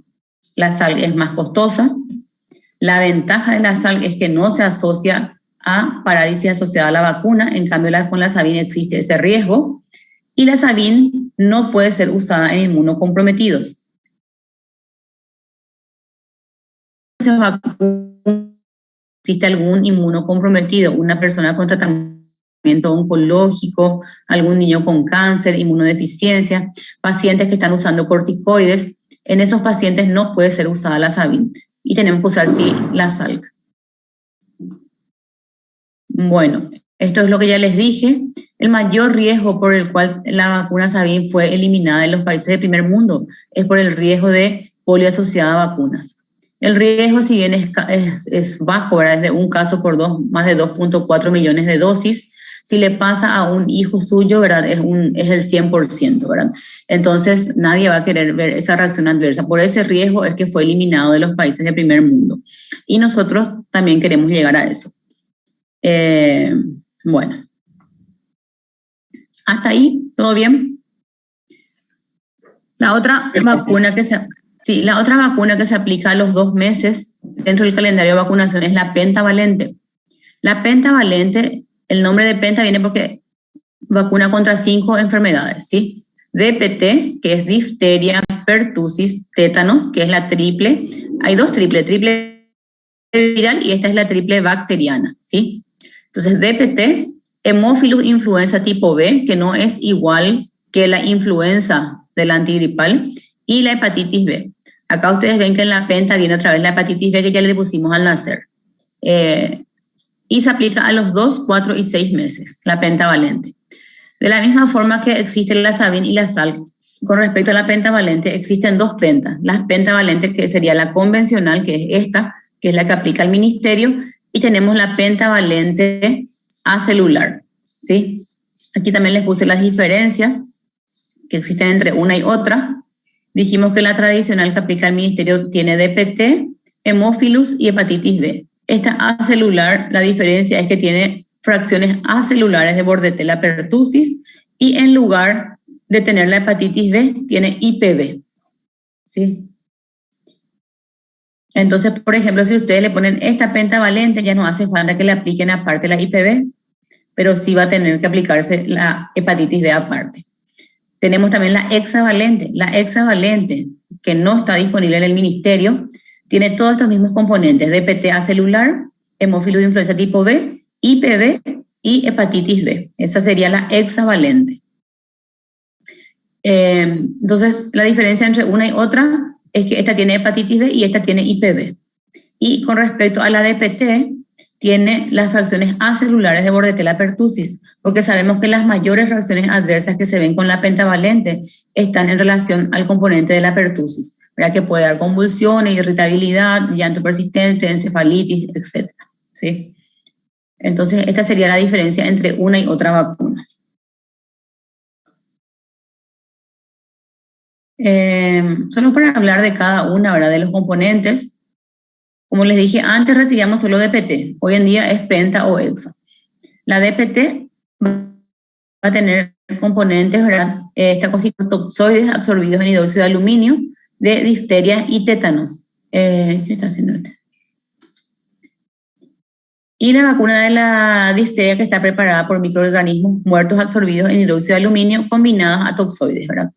la SALC es más costosa. La ventaja de la SALC es que no se asocia a parálisis asociada a la vacuna, en cambio con la SABIM existe ese riesgo, y la SABIM no puede ser usada en inmunocomprometidos. Existe algún inmunocomprometido, una persona con tratamiento oncológico, algún niño con cáncer, inmunodeficiencia, pacientes que están usando corticoides, en esos pacientes no puede ser usada la SABIM y tenemos que usar sí la SALC. Bueno, esto es lo que ya les dije. El mayor riesgo por el cual la vacuna SABIM fue eliminada en los países del primer mundo es por el riesgo de polio asociada a vacunas. El riesgo, si bien es bajo, ¿verdad?, es de un caso por más de 2.4 millones de dosis. Si le pasa a un hijo suyo, ¿verdad?, es el 100%, ¿verdad? Entonces, nadie va a querer ver esa reacción adversa. Por ese riesgo es que fue eliminado de los países del primer mundo. Y nosotros también queremos llegar a eso. Bueno. ¿Hasta ahí? ¿Todo bien? La otra vacuna que se aplica a los 2 meses dentro del calendario de vacunación es la pentavalente. La pentavalente, el nombre de penta viene porque vacuna contra 5 enfermedades, ¿sí? DPT, que es difteria, pertussis, tétanos, que es la triple. Hay 2 triples, triple viral y esta es la triple bacteriana, ¿sí? Entonces, DPT, Haemophilus influenza tipo B, que no es igual que la influenza de la antigripal, y la hepatitis B. Acá ustedes ven que en la penta viene otra vez la hepatitis B que ya le pusimos al nacer. Y se aplica a los 2, 4 y 6 meses, la pentavalente. De la misma forma que existe la SABIM y la SALC, con respecto a la pentavalente, existen 2 pentas. Las pentavalentes, que sería la convencional, que es esta, que es la que aplica el ministerio, y tenemos la pentavalente acelular, ¿sí? Aquí también les puse las diferencias que existen entre una y otra. Dijimos que la tradicional que aplica el ministerio tiene DPT, Haemophilus y hepatitis B. Esta acelular, la diferencia es que tiene fracciones acelulares de Bordetella pertussis y en lugar de tener la hepatitis B, tiene IPV, ¿sí? Entonces, por ejemplo, si ustedes le ponen esta pentavalente, ya no hace falta que le apliquen aparte la IPV, pero sí va a tener que aplicarse la hepatitis B aparte. Tenemos también la hexavalente. La hexavalente, que no está disponible en el ministerio, tiene todos estos mismos componentes: DPT acelular, Haemophilus influenza tipo B, IPV y hepatitis B. Esa sería la hexavalente. Entonces, la diferencia entre una y otra es que esta tiene hepatitis B y esta tiene IPV. Y con respecto a la DPT, tiene las fracciones acelulares de Bordetella pertussis, porque sabemos que las mayores reacciones adversas que se ven con la pentavalente están en relación al componente de la pertussis, ¿verdad?, que puede dar convulsiones, irritabilidad, llanto persistente, encefalitis, etc., ¿sí? Entonces, esta sería la diferencia entre una y otra vacuna. Solo para hablar de cada una, ¿verdad?, de los componentes. Como les dije, antes recibíamos solo DPT, hoy en día es penta o hexa. La DPT va a tener componentes, ¿verdad? Está constituido de toxoides absorbidos en hidróxido de aluminio, de difteria y tétanos. ¿Qué está haciendo este? Y la vacuna de la difteria, que está preparada por microorganismos muertos absorbidos en hidróxido de aluminio combinados a toxoides, ¿verdad?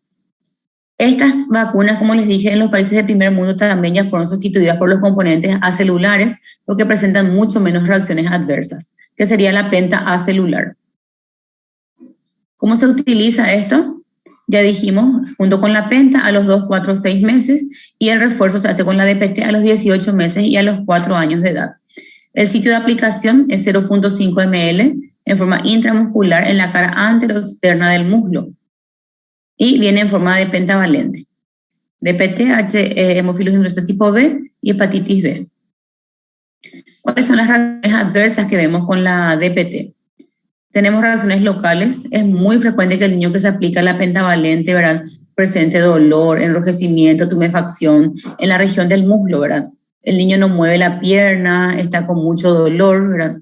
Estas vacunas, como les dije, en los países del primer mundo también ya fueron sustituidas por los componentes acelulares, porque presentan mucho menos reacciones adversas, que sería la penta acelular. ¿Cómo se utiliza esto? Ya dijimos, junto con la penta a los 2, 4, 6 meses, y el refuerzo se hace con la DPT a los 18 meses y a los 4 años de edad. El sitio de aplicación es 0.5 ml en forma intramuscular en la cara anteroexterna del muslo y viene en forma de pentavalente. DPT, hemófilos influenza tipo B y hepatitis B. ¿Cuáles son las reacciones adversas que vemos con la DPT? Tenemos reacciones locales. Es muy frecuente que el niño que se aplica la pentavalente, ¿verdad?, presente dolor, enrojecimiento, tumefacción en la región del muslo, ¿verdad? El niño no mueve la pierna, está con mucho dolor, ¿verdad?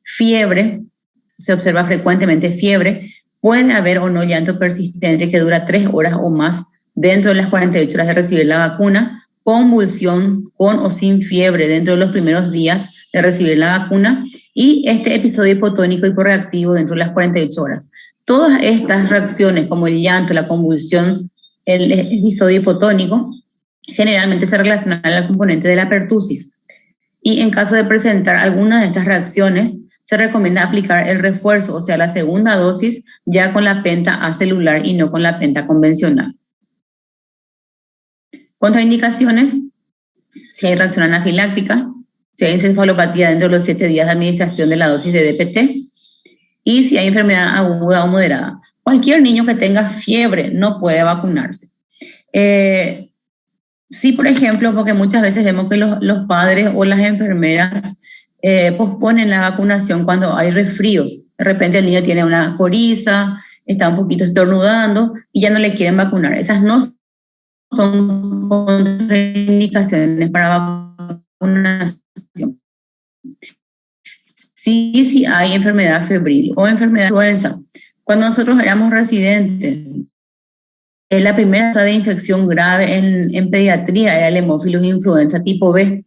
Fiebre, se observa frecuentemente fiebre. Puede haber o no llanto persistente que dura 3 horas o más dentro de las 48 horas de recibir la vacuna, convulsión con o sin fiebre dentro de los primeros días de recibir la vacuna y este episodio hipotónico hiporreactivo dentro de las 48 horas. Todas estas reacciones como el llanto, la convulsión, el episodio hipotónico, generalmente se relacionan al componente de la pertusis. Y en caso de presentar alguna de estas reacciones, se recomienda aplicar el refuerzo, o sea, la segunda dosis, ya con la penta acelular y no con la penta convencional. Contraindicaciones: si hay reacción anafiláctica, si hay encefalopatía dentro de los 7 días de administración de la dosis de DPT y si hay enfermedad aguda o moderada. Cualquier niño que tenga fiebre no puede vacunarse. Sí, por ejemplo, porque muchas veces vemos que los padres o las enfermeras posponen la vacunación cuando hay resfríos. De repente el niño tiene una coriza, está un poquito estornudando y ya no le quieren vacunar. Esas no son contraindicaciones para vacunación. Sí hay enfermedad febril o enfermedad de influenza. Cuando nosotros éramos residentes, la primera causa de infección grave en pediatría era el hemófilus influenza tipo B.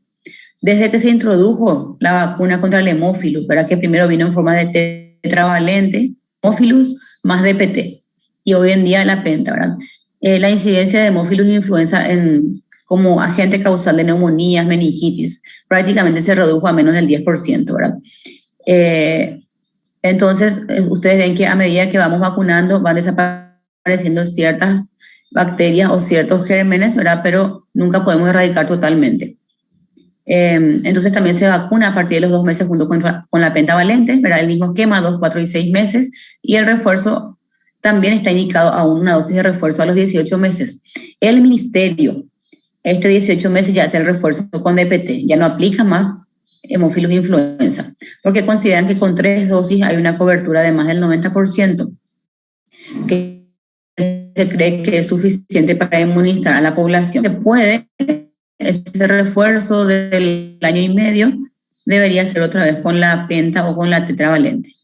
Desde que se introdujo la vacuna contra el hemófilus, ¿verdad?, que primero vino en forma de tetravalente, hemófilus más DPT, y hoy en día la penta, ¿verdad? La incidencia de hemófilus influenza como agente causal de neumonías, meningitis, prácticamente se redujo a menos del 10%, ¿verdad? Entonces, ustedes ven que a medida que vamos vacunando van desapareciendo ciertas bacterias o ciertos gérmenes, ¿verdad?, pero nunca podemos erradicar totalmente. Entonces también se vacuna a partir de los 2 meses junto con la pentavalente, ¿verdad?, el mismo esquema, 2, 4 y 6 meses, y el refuerzo también está indicado aún una dosis de refuerzo a los 18 meses. El ministerio, 18 meses ya hace el refuerzo con DPT, ya no aplica más hemófilos influenza, porque consideran que con 3 dosis hay una cobertura de más del 90%, que se cree que es suficiente para inmunizar a la población. Se puede, ese refuerzo del año y medio debería ser otra vez con la penta o con la tetravalente.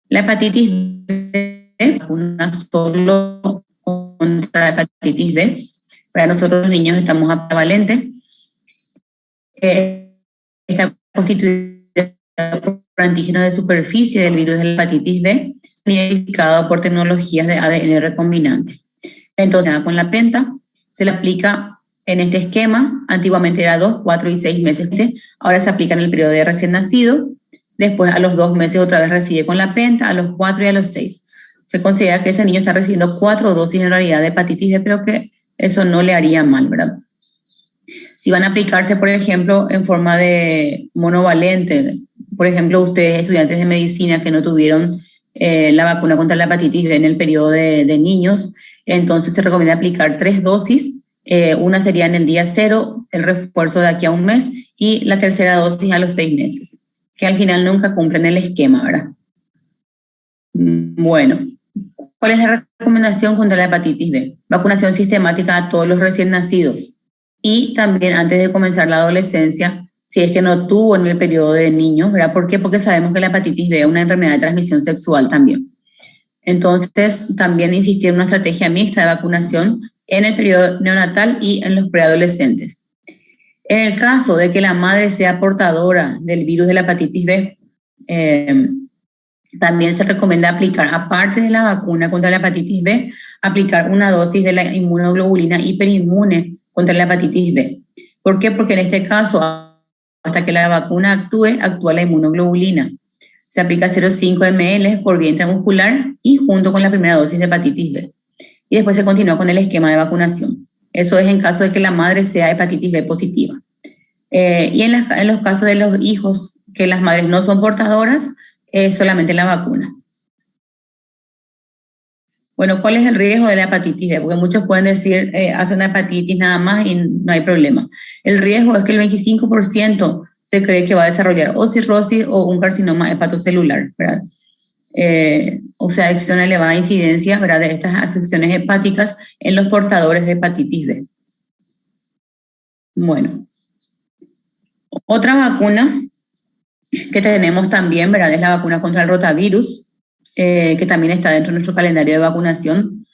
La hepatitis B, vacuna solo contra la hepatitis B. Para nosotros los niños estamos a pentavalente. Está constituida por antígenos de superficie del virus de la hepatitis B, identificado por tecnologías de ADN recombinante. Entonces, con la penta se le aplica en este esquema. Antiguamente era 2, 4 y 6 meses. Ahora se aplica en el periodo de recién nacido. Después, a los 2 meses, otra vez recibe con la penta, a los 4 y a los 6. Se considera que ese niño está recibiendo 4 dosis en realidad de hepatitis B, pero que eso no le haría mal, ¿verdad? Si van a aplicarse, por ejemplo, en forma de monovalente, por ejemplo, ustedes, estudiantes de medicina que no tuvieron la vacuna contra la hepatitis B en el periodo de niños, entonces se recomienda aplicar 3 dosis. Una sería en el día 0, el refuerzo de aquí a 1 mes, y la tercera dosis a los 6 meses, que al final nunca cumplen el esquema, ¿verdad? Bueno, ¿cuál es la recomendación contra la hepatitis B? Vacunación sistemática a todos los recién nacidos y también antes de comenzar la adolescencia, si es que no tuvo en el periodo de niños, ¿verdad? ¿Por qué? Porque sabemos que la hepatitis B es una enfermedad de transmisión sexual también. Entonces, también insistir en una estrategia mixta de vacunación en el periodo neonatal y en los preadolescentes. En el caso de que la madre sea portadora del virus de la hepatitis B, también se recomienda aplicar, aparte de la vacuna contra la hepatitis B, aplicar una dosis de la inmunoglobulina hiperinmune contra la hepatitis B. ¿Por qué? Porque en este caso, hasta que la vacuna actúe, actúa la inmunoglobulina. Se aplica 0,5 ml por vía intramuscular y junto con la primera dosis de hepatitis B. Y después se continúa con el esquema de vacunación. Eso es en caso de que la madre sea hepatitis B positiva. Y en los casos de los hijos que las madres no son portadoras, solamente la vacuna. Bueno, ¿cuál es el riesgo de la hepatitis B? Porque muchos pueden decir, hace una hepatitis nada más y no hay problema. El riesgo es que el 25% se cree que va a desarrollar o cirrosis o un carcinoma hepatocelular, ¿verdad? O sea, existe una elevada incidencia, ¿verdad?, de estas afecciones hepáticas en los portadores de hepatitis B. Bueno, otra vacuna que tenemos también, ¿verdad?, es la vacuna contra el rotavirus, que también está dentro de nuestro calendario de vacunación.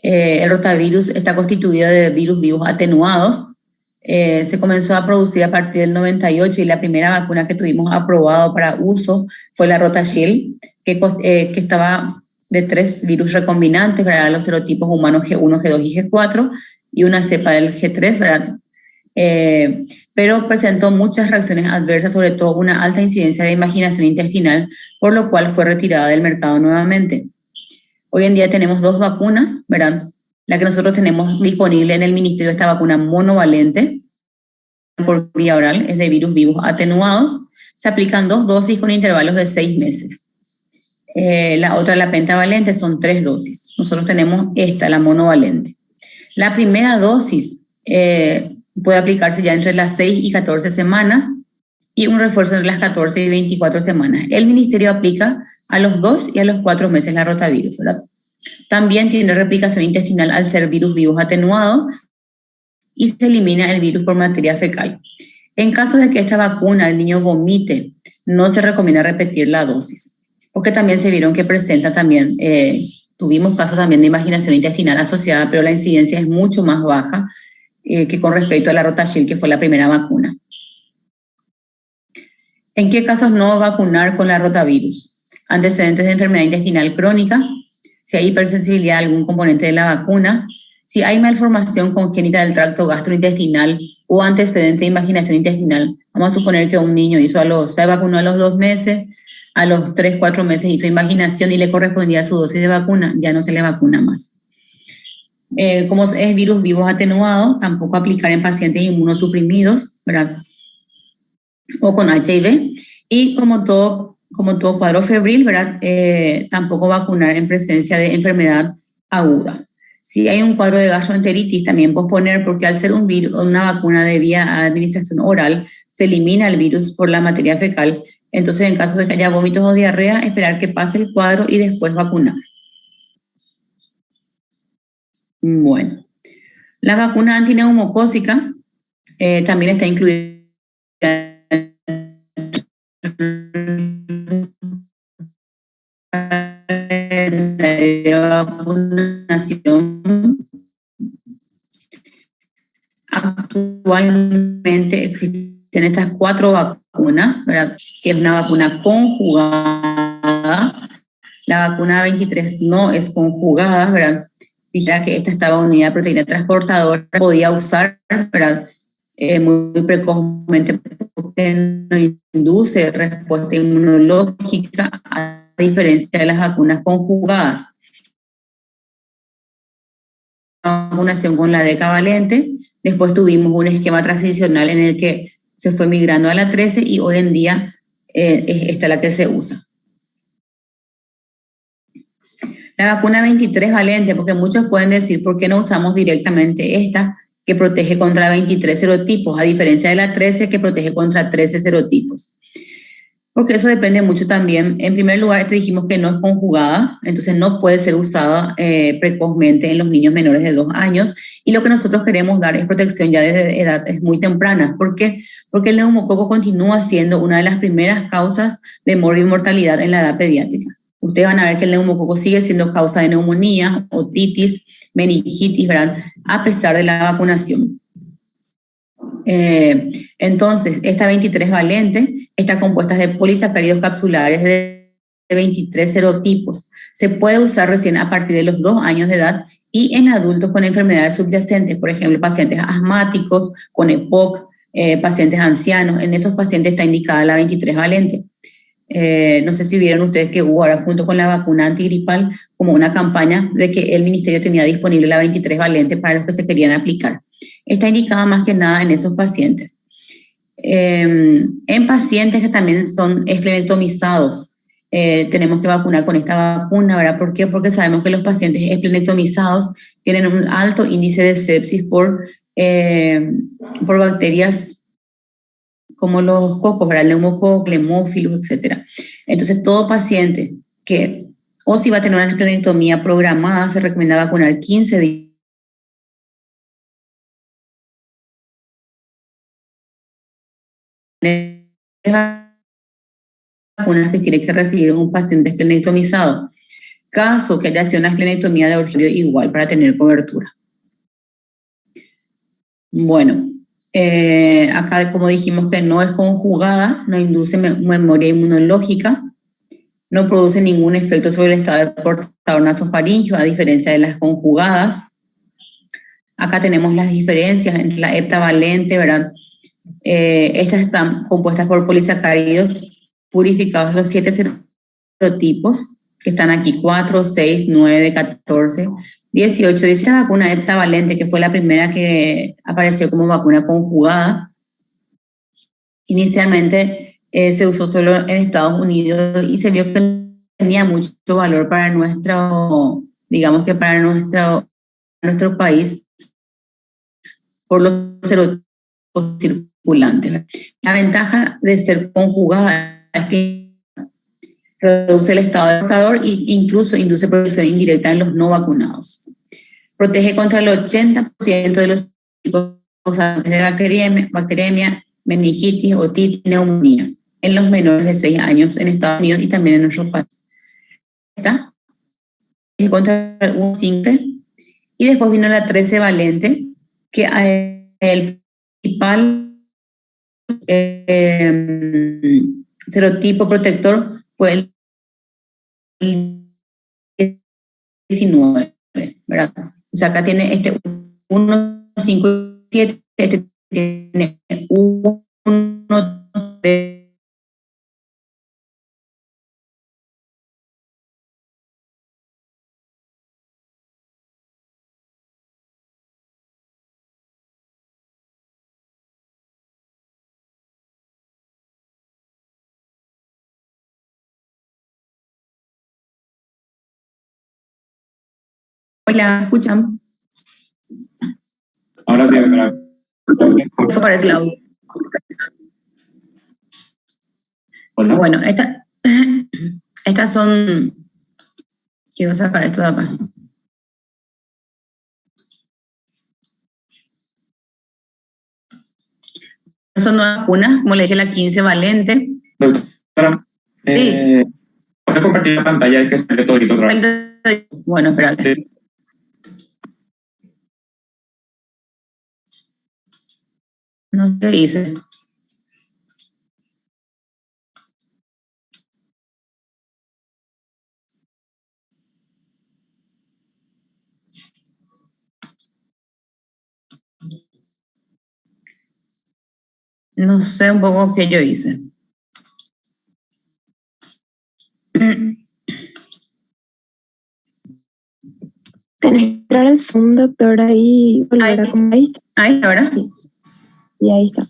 El rotavirus está constituido de virus vivos atenuados. Se comenzó a producir a partir del 98 y la primera vacuna que tuvimos aprobado para uso fue la Rotashield, que estaba de 3 virus recombinantes, ¿verdad?, los serotipos humanos G1, G2 y G4 y una cepa del G3, ¿verdad? Pero presentó muchas reacciones adversas, sobre todo una alta incidencia de invaginación intestinal, por lo cual fue retirada del mercado nuevamente. Hoy en día tenemos 2 vacunas, ¿verdad? La que nosotros tenemos disponible en el ministerio, esta vacuna monovalente por vía oral, es de virus vivos atenuados. Se aplican 2 dosis con intervalos de 6 meses. La otra, la pentavalente, son 3 dosis. Nosotros tenemos esta, la monovalente. La primera dosis puede aplicarse ya entre las 6 y 14 semanas y un refuerzo entre las 14 y 24 semanas. El ministerio aplica a los 2 y a los 4 meses la rotavirus, ¿verdad? También tiene replicación intestinal al ser virus vivos atenuados y se elimina el virus por materia fecal. En caso de que esta vacuna el niño vomite, no se recomienda repetir la dosis, porque también se vieron que presenta también, tuvimos casos también de invaginación intestinal asociada, pero la incidencia es mucho más baja que con respecto a la Rotashield, que fue la primera vacuna. ¿En qué casos no vacunar con la rotavirus? Antecedentes de enfermedad intestinal crónica, si hay hipersensibilidad a algún componente de la vacuna, si hay malformación congénita del tracto gastrointestinal o antecedente de invaginación intestinal. Vamos a suponer que un niño se vacunó a los 2 meses, a los 3, 4 meses hizo invaginación y le correspondía su dosis de vacuna, ya no se le vacuna más. Como es virus vivos atenuado, tampoco aplicar en pacientes inmunosuprimidos, ¿verdad?, o con HIV. Y como todo cuadro febril, ¿verdad?, tampoco vacunar en presencia de enfermedad aguda. Si hay un cuadro de gastroenteritis, también posponer, porque al ser una vacuna de vía administración oral, se elimina el virus por la materia fecal. Entonces, en caso de que haya vómitos o diarrea, esperar que pase el cuadro y después vacunar. Bueno, la vacuna antineumocócica también está incluida de vacunación. Actualmente existen estas 4 vacunas, ¿verdad?, que es una vacuna conjugada. La vacuna 23 no es conjugada, ¿verdad?, y ya que esta estaba unida a proteína transportadora, podía usar, ¿verdad?, muy precozmente, porque no induce respuesta inmunológica, a diferencia de las vacunas conjugadas. Vacunación con la decavalente, después tuvimos un esquema transicional en el que se fue migrando a la 13 y hoy en día es esta la que se usa. La vacuna 23 valente, porque muchos pueden decir, ¿por qué no usamos directamente esta que protege contra 23 serotipos, a diferencia de la 13 que protege contra 13 serotipos? Porque eso depende mucho también. En primer lugar, dijimos que no es conjugada, entonces no puede ser usada precozmente en los niños menores de 2 años, y lo que nosotros queremos dar es protección ya desde edades muy tempranas. ¿Por qué? Porque el neumococo continúa siendo una de las primeras causas de mortalidad en la edad pediátrica. Ustedes van a ver que el neumococo sigue siendo causa de neumonía, otitis, meningitis, ¿verdad?, a pesar de la vacunación. Entonces, esta 23 valente está compuesta de polisacáridos capsulares de 23 serotipos. Se puede usar recién a partir de los 2 años de edad y en adultos con enfermedades subyacentes, por ejemplo, pacientes asmáticos, con EPOC, pacientes ancianos. En esos pacientes está indicada la 23 valente. No sé si vieron ustedes que hubo ahora junto con la vacuna antigripal como una campaña de que el ministerio tenía disponible la 23 valente para los que se querían aplicar. Está indicada más que nada en esos pacientes. En pacientes que también son esplenectomizados, tenemos que vacunar con esta vacuna, ¿verdad? ¿Por qué? Porque sabemos que los pacientes esplenectomizados tienen un alto índice de sepsis por bacterias como los cocos, ¿verdad? El neumococo, Haemophilus, etc. Entonces, todo paciente que o si va a tener una esplenectomía programada, se recomienda vacunar 15 días. Vacunas que tiene que recibir un paciente esplenectomizado. Caso que haya sido una esplenectomía de urgencia, igual para tener cobertura. Bueno, acá como dijimos que no es conjugada, no induce memoria inmunológica, no produce ningún efecto sobre el estado de portador nasofaringeo, a diferencia de las conjugadas. Acá tenemos las diferencias entre la heptavalente, ¿verdad? Estas están compuestas por polisacáridos purificados, los 7 serotipos, que están aquí, 4, 6, 9, 14, 18. Dice la vacuna heptavalente, que fue la primera que apareció como vacuna conjugada. Inicialmente se usó solo en Estados Unidos y se vio que tenía mucho valor para nuestro, digamos que para nuestro país, por los serotipos circulantes. La ventaja de ser conjugada es que reduce el estado de portador e incluso induce protección indirecta en los no vacunados. Protege contra el 80% de los tipos de bacteriemia, meningitis, otitis, neumonía en los menores de 6 años en Estados Unidos y también en nuestro país. Esta es contra el 1,5 y después vino la 13 valente, que el principal serotipo protector fue el 19, ¿verdad? O sea, acá tiene este 1, 5, 7, este tiene 1, 3. Hola, ¿escuchan?
Ahora sí, ¿verdad?
Eso parece el audio.
Hola.
Bueno, estas son... Quiero sacar esto de acá. Son nuevas vacunas, como le dije, la 15 valente.
Doctora,
Sí.
¿puedes compartir la pantalla? Es que sale todo otra vez.
Bueno, espérate.
Sí.
No sé qué hice. No sé un poco qué yo hice.
Tenés que entrar al Zoom, doctora, y volver a comer. Ahí está.
Ahí, ¿verdad?
Sí. Y ahí está.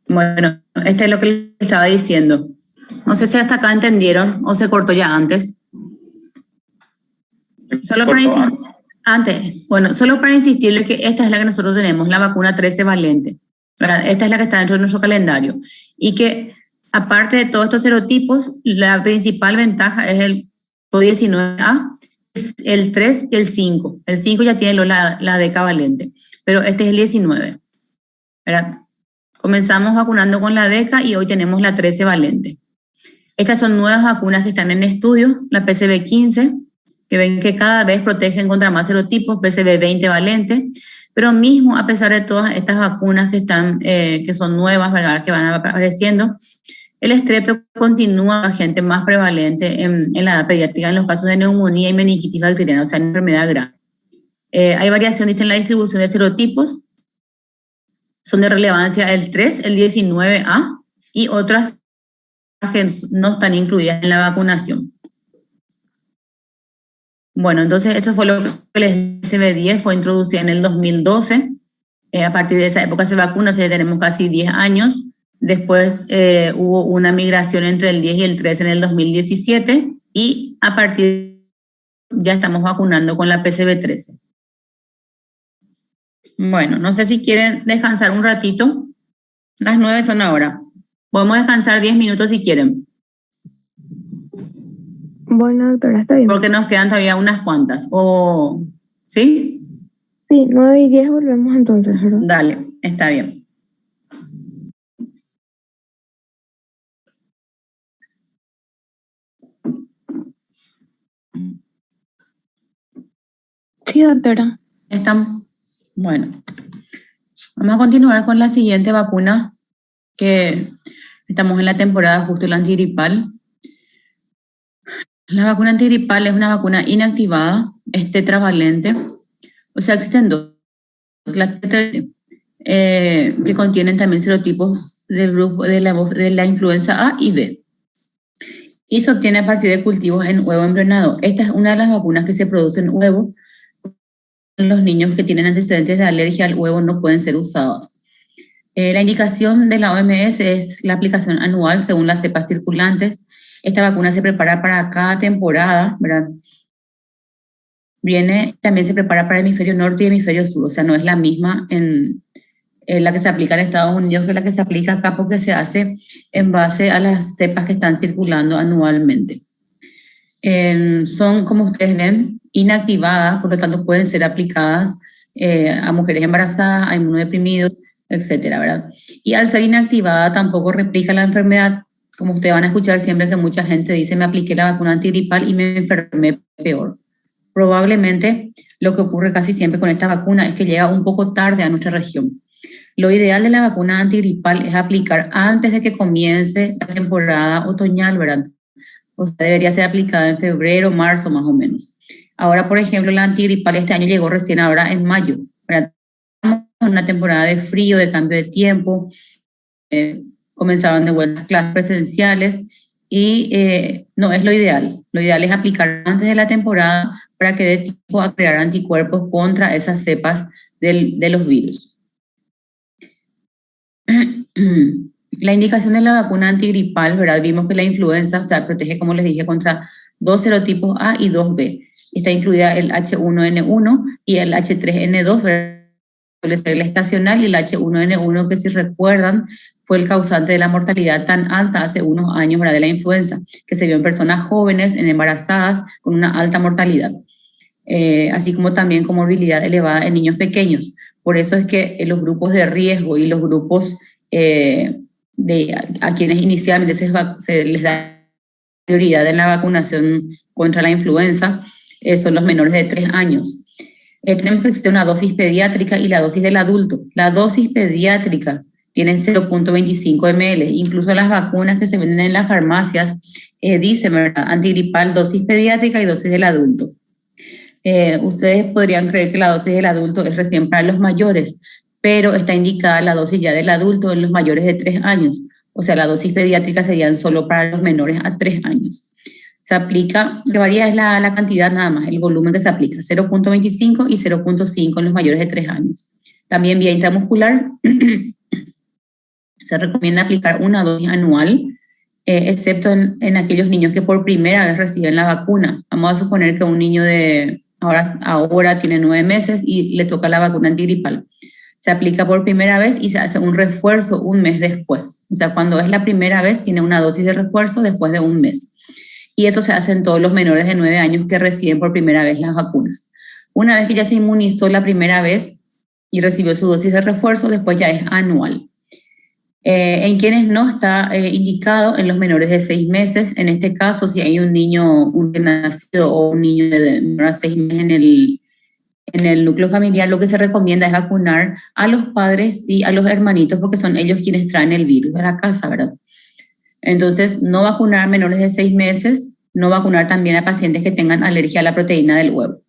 Bueno, este es lo que les estaba diciendo. No sé si hasta acá entendieron o se cortó ya antes. Solo para insistirles que esta es la que nosotros tenemos, la vacuna 13 valente, ¿verdad? Esta es la que está dentro de nuestro calendario. Y que, aparte de todos estos serotipos, la principal ventaja es el COVID-19A, es el 3 y el 5. El 5 ya tiene la decavalente, pero este es el 19, ¿verdad? Comenzamos vacunando con la DECA y hoy tenemos la 13 valente. Estas son nuevas vacunas que están en estudio, la PCV15, que ven que cada vez protegen contra más serotipos, PCV20 valente, Pero mismo a pesar de todas estas vacunas que son nuevas, ¿verdad?, que van apareciendo, el estrepto continúa agente más prevalente en la edad pediátrica en los casos de neumonía y meningitis bacteriana, o sea, enfermedad grave. Hay variación, dicen, en la distribución de serotipos, son de relevancia el 3, el 19A y otras que no están incluidas en la vacunación. Bueno, entonces eso fue lo que el SB10 fue introducido en el 2012. A partir de esa época se vacuna, o sea, ya tenemos casi 10 años. Después hubo una migración entre el 10 y el 13 en el 2017 y a partir ya estamos vacunando con la PCV13. Bueno, no sé si quieren descansar un ratito. Las 9 son ahora. Podemos descansar 10 minutos si quieren.
Bueno, doctora, está bien.
Porque nos quedan todavía unas cuantas. ¿Sí?
Sí, 9 y 10 volvemos entonces, ¿verdad?
Dale, está bien.
Sí, doctora.
Están. Bueno. Vamos a continuar con la siguiente vacuna, que estamos en la temporada justo la antigripal. La vacuna antigripal es una vacuna inactivada, es tetravalente, o sea, existen dos. La tetravalente, que contienen también serotipos del grupo de la influenza A y B. Y se obtiene a partir de cultivos en huevo embrionado. Esta es una de las vacunas que se producen en huevo. Los niños que tienen antecedentes de alergia al huevo no pueden ser usados. La indicación de la OMS es la aplicación anual según las cepas circulantes. Esta vacuna se prepara para cada temporada, ¿verdad? También se prepara para el hemisferio norte y hemisferio sur, o sea, no es la misma en la que se aplica en Estados Unidos que la que se aplica acá, porque se hace en base a las cepas que están circulando anualmente. Son, como ustedes ven, inactivadas, por lo tanto pueden ser aplicadas a mujeres embarazadas, a inmunodeprimidos, etcétera, ¿verdad? Y al ser inactivada tampoco replica la enfermedad, como ustedes van a escuchar siempre que mucha gente dice me apliqué la vacuna antigripal y me enfermé peor. Probablemente lo que ocurre casi siempre con esta vacuna es que llega un poco tarde a nuestra región. Lo ideal de la vacuna antigripal es aplicar antes de que comience la temporada otoñal, ¿verdad? O sea, debería ser aplicada en febrero, marzo más o menos. Ahora, por ejemplo, la antigripal este año llegó recién ahora en mayo, ¿verdad? Estamos en una temporada de frío, de cambio de tiempo, comenzaron de vuelta clases presenciales y no es lo ideal. Lo ideal es aplicar antes de la temporada para que dé tiempo a crear anticuerpos contra esas cepas de los virus. La indicación de la vacuna antigripal, ¿verdad? Vimos que la influenza se protege, como les dije, contra 2 serotipos A y 2B. Está incluida el H1N1 y el H3N2, ¿verdad? Suele ser la estacional, y el H1N1, que si recuerdan, fue el causante de la mortalidad tan alta hace unos años, ¿verdad?, de la influenza, que se vio en personas jóvenes, en embarazadas, con una alta mortalidad, así como también con morbilidad elevada en niños pequeños. Por eso es que los grupos de riesgo y los grupos a quienes inicialmente se les da prioridad en la vacunación contra la influenza son los menores de 3 años. Tenemos que existir una dosis pediátrica y la dosis del adulto. La dosis pediátrica tiene 0.25 ml. Incluso las vacunas que se venden en las farmacias dicen, ¿verdad?, antigripal, dosis pediátrica y dosis del adulto. Ustedes podrían creer que la dosis del adulto es recién para los mayores, pero está indicada la dosis ya del adulto en los mayores de 3 años. O sea, la dosis pediátrica serían solo para los menores a 3 años. Se aplica, lo que varía es la cantidad nada más, el volumen que se aplica, 0.25 y 0.5 en los mayores de 3 años. También vía intramuscular se recomienda aplicar una dosis anual, excepto en aquellos niños que por primera vez reciben la vacuna. Vamos a suponer que un niño de ahora tiene 9 meses y le toca la vacuna antigripal. Se aplica por primera vez y se hace un refuerzo un mes después. O sea, cuando es la primera vez, tiene una dosis de refuerzo después de un mes. Y eso se hace en todos los menores de 9 años que reciben por primera vez las vacunas. Una vez que ya se inmunizó la primera vez y recibió su dosis de refuerzo, después ya es anual. En quienes no está indicado, en los menores de 6 meses, en este caso, si hay un niño, un nacido o un niño de menor a 6 meses en el núcleo familiar lo que se recomienda es vacunar a los padres y a los hermanitos porque son ellos quienes traen el virus a la casa, ¿verdad? Entonces, no vacunar a menores de 6 meses, no vacunar también a pacientes que tengan alergia a la proteína del huevo.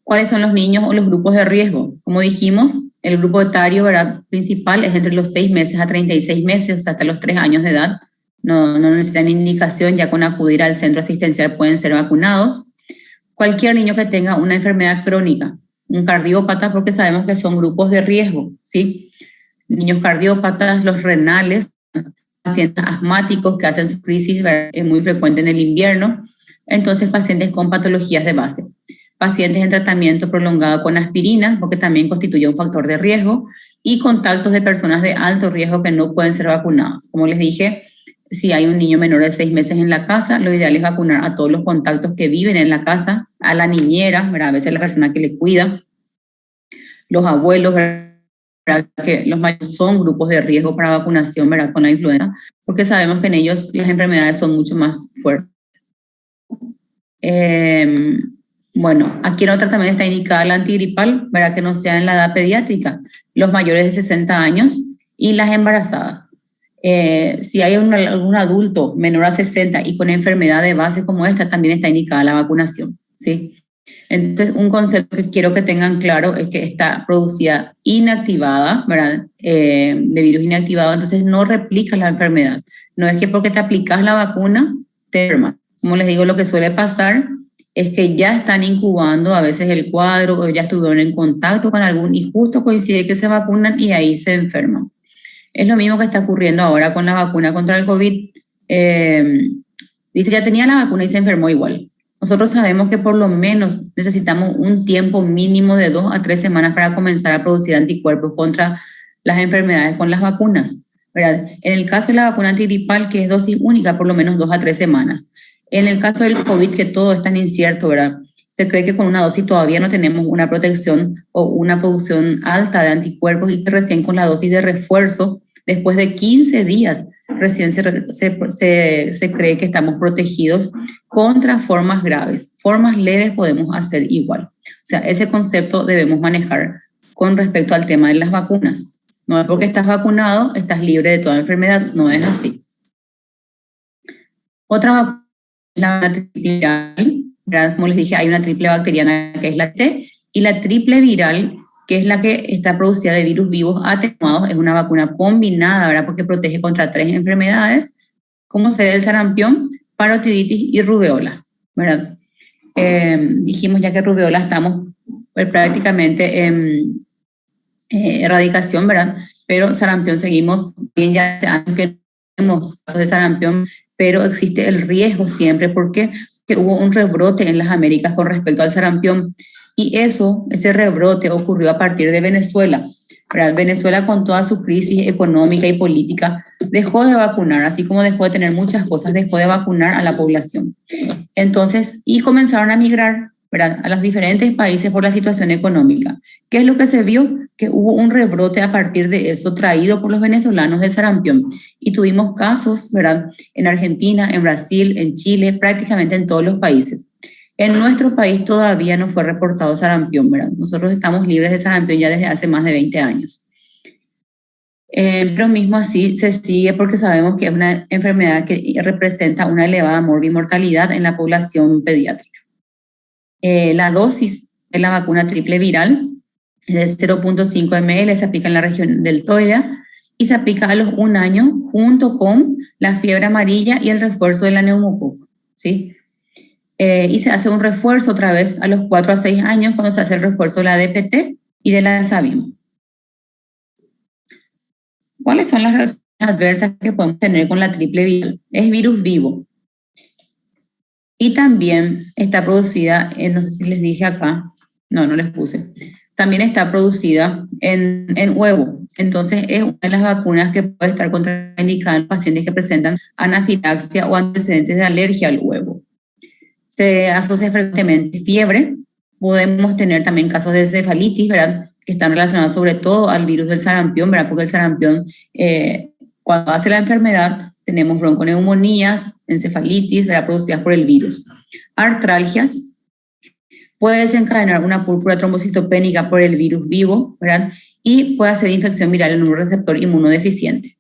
¿Cuáles son los niños o los grupos de riesgo? Como dijimos, el grupo etario, ¿verdad?, principal es entre los 6 meses a 36 meses, o sea, hasta los 3 años de edad. No necesitan indicación, ya con acudir al centro asistencial pueden ser vacunados. Cualquier niño que tenga una enfermedad crónica, un cardiópata, porque sabemos que son grupos de riesgo, ¿sí? Niños cardiópatas, los renales, pacientes asmáticos que hacen su crisis, ¿verdad?, es muy frecuente en el invierno. Entonces, pacientes con patologías de base. Pacientes en tratamiento prolongado con aspirina, porque también constituye un factor de riesgo, y contactos de personas de alto riesgo que no pueden ser vacunados. Como les dije, si hay un niño menor de 6 meses en la casa, lo ideal es vacunar a todos los contactos que viven en la casa, a la niñera, ¿verdad?, a veces la persona que le cuida, los abuelos, ¿verdad?, que los mayores son grupos de riesgo para vacunación, ¿verdad?, con la influenza, porque sabemos que en ellos las enfermedades son mucho más fuertes. Bueno, aquí en otra también está indicada la antigripal, ¿verdad?, que no sea en la edad pediátrica, los mayores de 60 años y las embarazadas. Si hay algún adulto menor a 60 y con enfermedad de base como esta, también está indicada la vacunación, ¿sí? Entonces, un concepto que quiero que tengan claro es que está producida inactivada, ¿verdad?, de virus inactivado, entonces no replica la enfermedad. No es que porque te aplicas la vacuna, te enfermas. Como les digo, lo que suele pasar es que ya están incubando a veces el cuadro o ya estuvieron en contacto con algún y justo coincide que se vacunan y ahí se enferman. Es lo mismo que está ocurriendo ahora con la vacuna contra el COVID. Dice, ya tenía la vacuna y se enfermó igual. Nosotros sabemos que por lo menos necesitamos un tiempo mínimo de 2 a 3 semanas para comenzar a producir anticuerpos contra las enfermedades con las vacunas, ¿verdad? En el caso de la vacuna antigripal, que es dosis única, por lo menos 2 a 3 semanas. En el caso del COVID, que todo es tan incierto, ¿verdad?, se cree que con una dosis todavía no tenemos una protección o una producción alta de anticuerpos y que recién con la dosis de refuerzo, después de 15 días, recién se cree que estamos protegidos contra formas graves. Formas leves podemos hacer igual. O sea, ese concepto debemos manejar con respecto al tema de las vacunas. No es porque estás vacunado, estás libre de toda enfermedad, no es así. Otra vacuna es la triple viral, ¿verdad? Como les dije, hay una triple bacteriana que es la T, y la triple viral, que es la que está producida de virus vivos atenuados, es una vacuna combinada, ¿verdad?, porque protege contra 3 enfermedades, como sede del sarampión, parotiditis y rubeola, ¿verdad? Dijimos ya que rubeola estamos prácticamente en erradicación, ¿verdad? Pero sarampión seguimos, bien ya hace años que tenemos casos de sarampión, pero existe el riesgo siempre porque hubo un rebrote en las Américas con respecto al sarampión. Y ese rebrote ocurrió a partir de Venezuela, ¿verdad? Venezuela, con toda su crisis económica y política, dejó de vacunar, así como dejó de tener muchas cosas, dejó de vacunar a la población. Entonces, y comenzaron a migrar, ¿verdad?, a los diferentes países por la situación económica. ¿Qué es lo que se vio? Que hubo un rebrote a partir de eso traído por los venezolanos del sarampión. Y tuvimos casos, ¿verdad?, en Argentina, en Brasil, en Chile, prácticamente en todos los países. En nuestro país todavía no fue reportado sarampión, ¿verdad? Nosotros estamos libres de sarampión ya desde hace más de 20 años. Pero mismo así se sigue porque sabemos que es una enfermedad que representa una elevada mortalidad en la población pediátrica. La dosis de la vacuna triple viral es de 0.5 ml, se aplica en la región deltoidea y se aplica a los 1 año junto con la fiebre amarilla y el refuerzo de la neumococo, ¿sí? Y se hace un refuerzo otra vez a los 4 a 6 años cuando se hace el refuerzo de la DPT y de la Sabin. ¿Cuáles son las reacciones adversas que podemos tener con la triple viral? Es virus vivo. Y también está producida, no sé si les dije acá, no les puse, también está producida en huevo. Entonces es una de las vacunas que puede estar contraindicada en pacientes que presentan anafilaxia o antecedentes de alergia al huevo. Se asocia frecuentemente fiebre, podemos tener también casos de cefalitis, ¿verdad?, que están relacionados sobre todo al virus del sarampión, ¿verdad?, porque el sarampión, cuando hace la enfermedad, tenemos bronconeumonías, encefalitis, ¿verdad?, producidas por el virus. Artralgias, puede desencadenar una púrpura trombocitopénica por el virus vivo, ¿verdad? Y puede hacer infección viral en un receptor inmunodeficiente.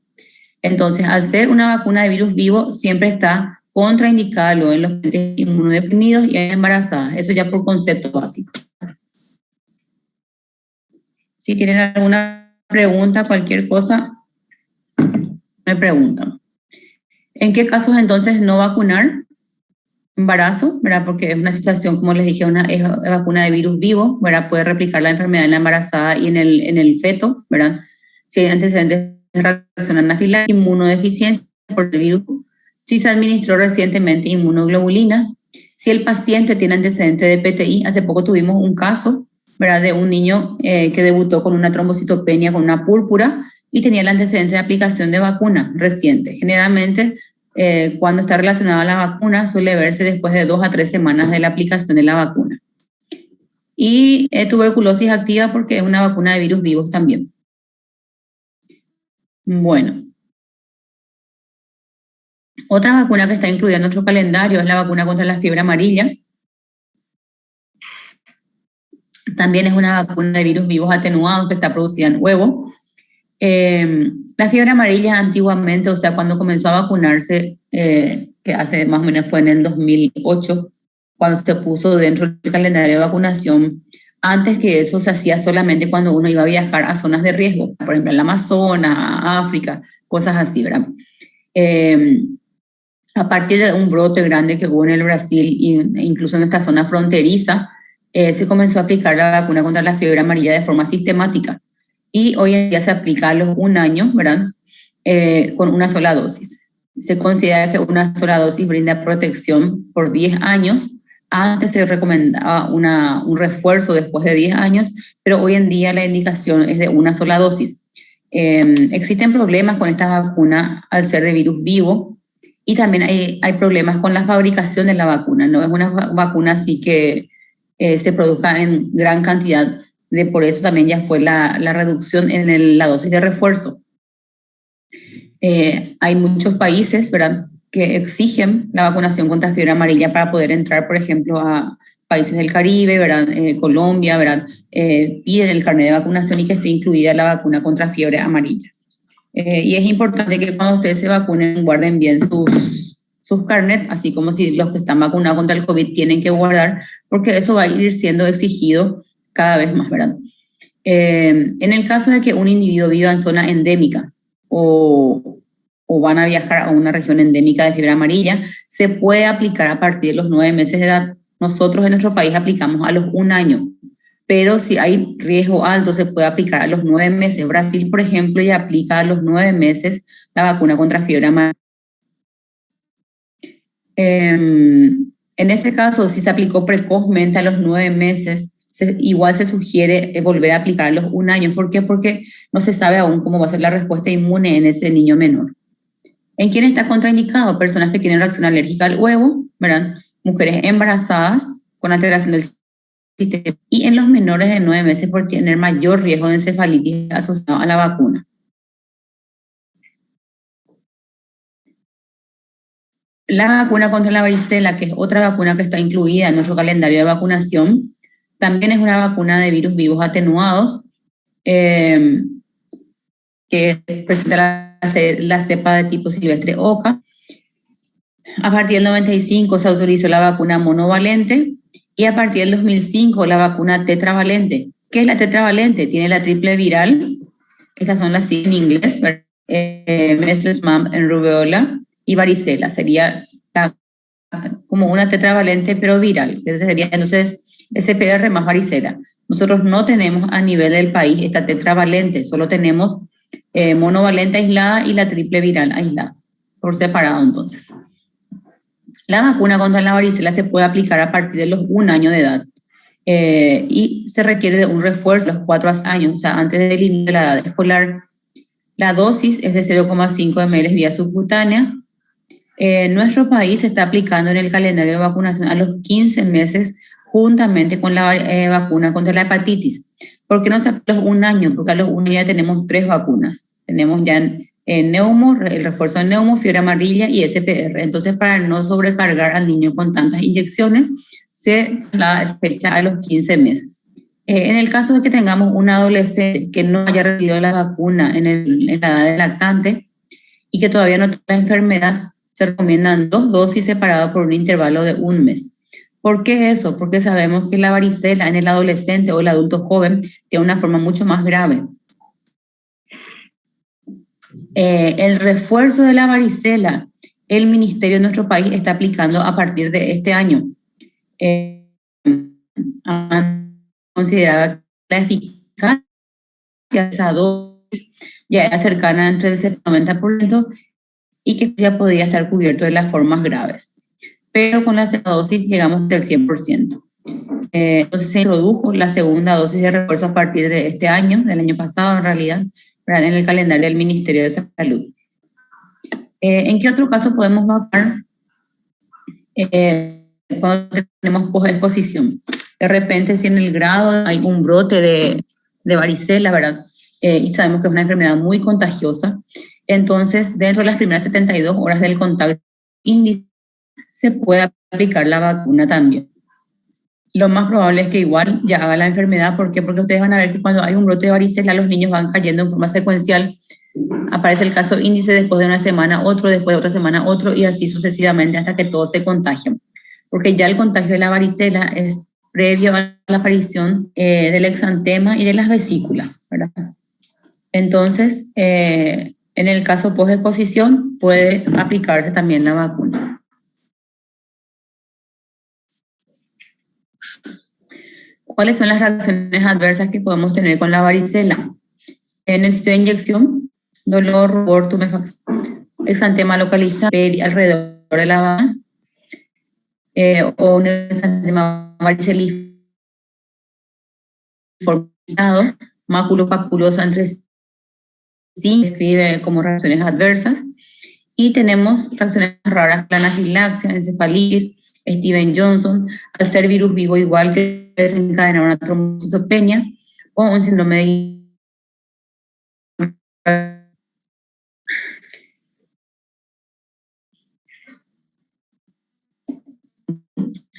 Entonces, al ser una vacuna de virus vivo, siempre está contraindicado en los pacientes inmunodeprimidos y en embarazadas. Eso ya por concepto básico. Si tienen alguna pregunta, cualquier cosa, me preguntan. ¿En qué casos entonces no vacunar? Embarazo, ¿verdad? Porque es una situación, como les dije, es vacuna de virus vivo, ¿verdad? Puede replicar la enfermedad en la embarazada y en el feto, ¿verdad? Si hay antecedentes de reacción anafiláctica, inmunodeficiencia por el virus, si se administró recientemente inmunoglobulinas, si el paciente tiene antecedentes de PTI. Hace poco tuvimos un caso, ¿verdad? De un niño que debutó con una trombocitopenia, con una púrpura, y tenía el antecedente de aplicación de vacuna reciente. Generalmente, cuando está relacionado a la vacuna, suele verse después de 2 a 3 semanas de la aplicación de la vacuna. Y tuberculosis activa porque es una vacuna de virus vivos también. Bueno. Otra vacuna que está incluida en nuestro calendario es la vacuna contra la fiebre amarilla. También es una vacuna de virus vivos atenuados que está producida en huevo. La fiebre amarilla antiguamente, o sea, cuando comenzó a vacunarse, que hace más o menos fue en el 2008, cuando se puso dentro del calendario de vacunación. Antes que eso se hacía solamente cuando uno iba a viajar a zonas de riesgo, por ejemplo, al Amazonas, a África, cosas así, ¿verdad? A partir de un brote grande que hubo en el Brasil e incluso en esta zona fronteriza, se comenzó a aplicar la vacuna contra la fiebre amarilla de forma sistemática. Y hoy en día se aplica a los 1 año, ¿verdad? Con una sola dosis. Se considera que una sola dosis brinda protección por 10 años. Antes se recomendaba un refuerzo después de 10 años, pero hoy en día la indicación es de una sola dosis. Existen problemas con esta vacuna al ser de virus vivo, y también hay problemas con la fabricación de la vacuna. No es una vacuna así que se produzca en gran cantidad. Por eso también ya fue la reducción en la dosis de refuerzo. Hay muchos países, ¿verdad?, que exigen la vacunación contra fiebre amarilla para poder entrar, por ejemplo, a países del Caribe, ¿verdad? Colombia, ¿verdad? Piden el carnet de vacunación y que esté incluida la vacuna contra fiebre amarilla. Y es importante que cuando ustedes se vacunen guarden bien sus carnets, así como si los que están vacunados contra el COVID tienen que guardar, porque eso va a ir siendo exigido cada vez más, ¿verdad? En el caso de que un individuo viva en zona endémica o van a viajar a una región endémica de fiebre amarilla, se puede aplicar a partir de los 9 meses de edad. Nosotros en nuestro país aplicamos a los 1 año, pero si hay riesgo alto se puede aplicar a los 9 meses. Brasil, por ejemplo, ya aplica a los 9 meses la vacuna contra fiebre amarilla. En ese caso, si se aplicó precozmente a los 9 meses, igual se sugiere volver a aplicar a los 1 año. ¿Por qué? Porque no se sabe aún cómo va a ser la respuesta inmune en ese niño menor. ¿En quién está contraindicado? Personas que tienen reacción alérgica al huevo, ¿verdad? Mujeres embarazadas con alteración del sistema, y en los menores de 9 meses por tener mayor riesgo de encefalitis asociado a la vacuna. La vacuna contra la varicela, que es otra vacuna que está incluida en nuestro calendario de vacunación, también es una vacuna de virus vivos atenuados, que presenta la cepa de tipo silvestre OCA. A partir del 95 se autorizó la vacuna monovalente y a partir del 2005 la vacuna tetravalente. ¿Qué es la tetravalente? Tiene la triple viral, estas son las siglas en inglés, measles, mumps, rubéola y varicela. Sería como una tetravalente pero viral. Sería entonces SPR más varicela. Nosotros no tenemos a nivel del país esta tetravalente, solo tenemos monovalente aislada y la triple viral aislada, por separado entonces. La vacuna contra la varicela se puede aplicar a partir de los 1 año de edad y se requiere de un refuerzo a los 4 años, o sea, antes del inicio de la edad escolar. La dosis es de 0,5 ml vía subcutánea. Nuestro país se está aplicando en el calendario de vacunación a los 15 meses juntamente con la vacuna contra la hepatitis. ¿Por qué no se aplica a los 1 año? Porque a los 1 año ya tenemos 3 vacunas. Tenemos ya neumo, el refuerzo de neumo, fiebre amarilla y SPR. Entonces, para no sobrecargar al niño con tantas inyecciones, se la fecha a los 15 meses. En el caso de que tengamos un adolescente que no haya recibido la vacuna en la edad de lactante y que todavía no tiene la enfermedad, se recomiendan 2 dosis separadas por un intervalo de 1 mes. ¿Por qué eso? Porque sabemos que la varicela en el adolescente o el adulto joven tiene una forma mucho más grave. El refuerzo de la varicela, el ministerio de nuestro país está aplicando a partir de este año. Han considerado que la eficacia de esa dosis ya era cercana entre el 90% y que ya podía estar cubierto de las formas graves. Pero con la segunda dosis llegamos del 100%. Entonces se introdujo la segunda dosis de refuerzo a partir de este año, del año pasado en realidad, ¿verdad?, en el calendario del Ministerio de Salud. ¿En qué otro caso podemos vacunar? Cuando tenemos posexposición. De repente, si en el grado hay un brote de varicela, ¿verdad? Y sabemos que es una enfermedad muy contagiosa, entonces dentro de las primeras 72 horas del contacto índice se puede aplicar la vacuna también. Lo más probable es que igual ya haga la enfermedad. ¿Por qué? Porque ustedes van a ver que cuando hay un brote de varicela, los niños van cayendo en forma secuencial. Aparece el caso índice después de una semana, otro, después de otra semana, otro, y así sucesivamente hasta que todos se contagian. Porque ya el contagio de la varicela es previo a la aparición del exantema y de las vesículas, ¿verdad? Entonces, en el caso post-exposición, puede aplicarse también la vacuna. ¿Cuáles son las reacciones adversas que podemos tener con la varicela? En el sitio de inyección, dolor, rubor, tumefacción, exantema localizado alrededor de la vagina, o un exantema variceliformizado, máculo papuloso entre sí, describe como reacciones adversas. Y tenemos reacciones raras, anafilaxia, encefalitis, Steven-Johnson, al ser virus vivo igual que desencadenar una trombocitopenia o un síndrome de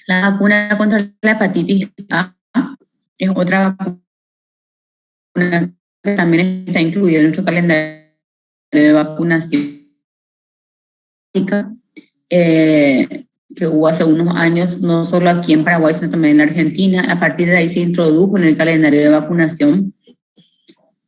la vacuna contra la hepatitis A es otra vacuna que también está incluida en nuestro calendario de vacunación que hubo hace unos años, no solo aquí en Paraguay, sino también en Argentina. A partir de ahí se introdujo en el calendario de vacunación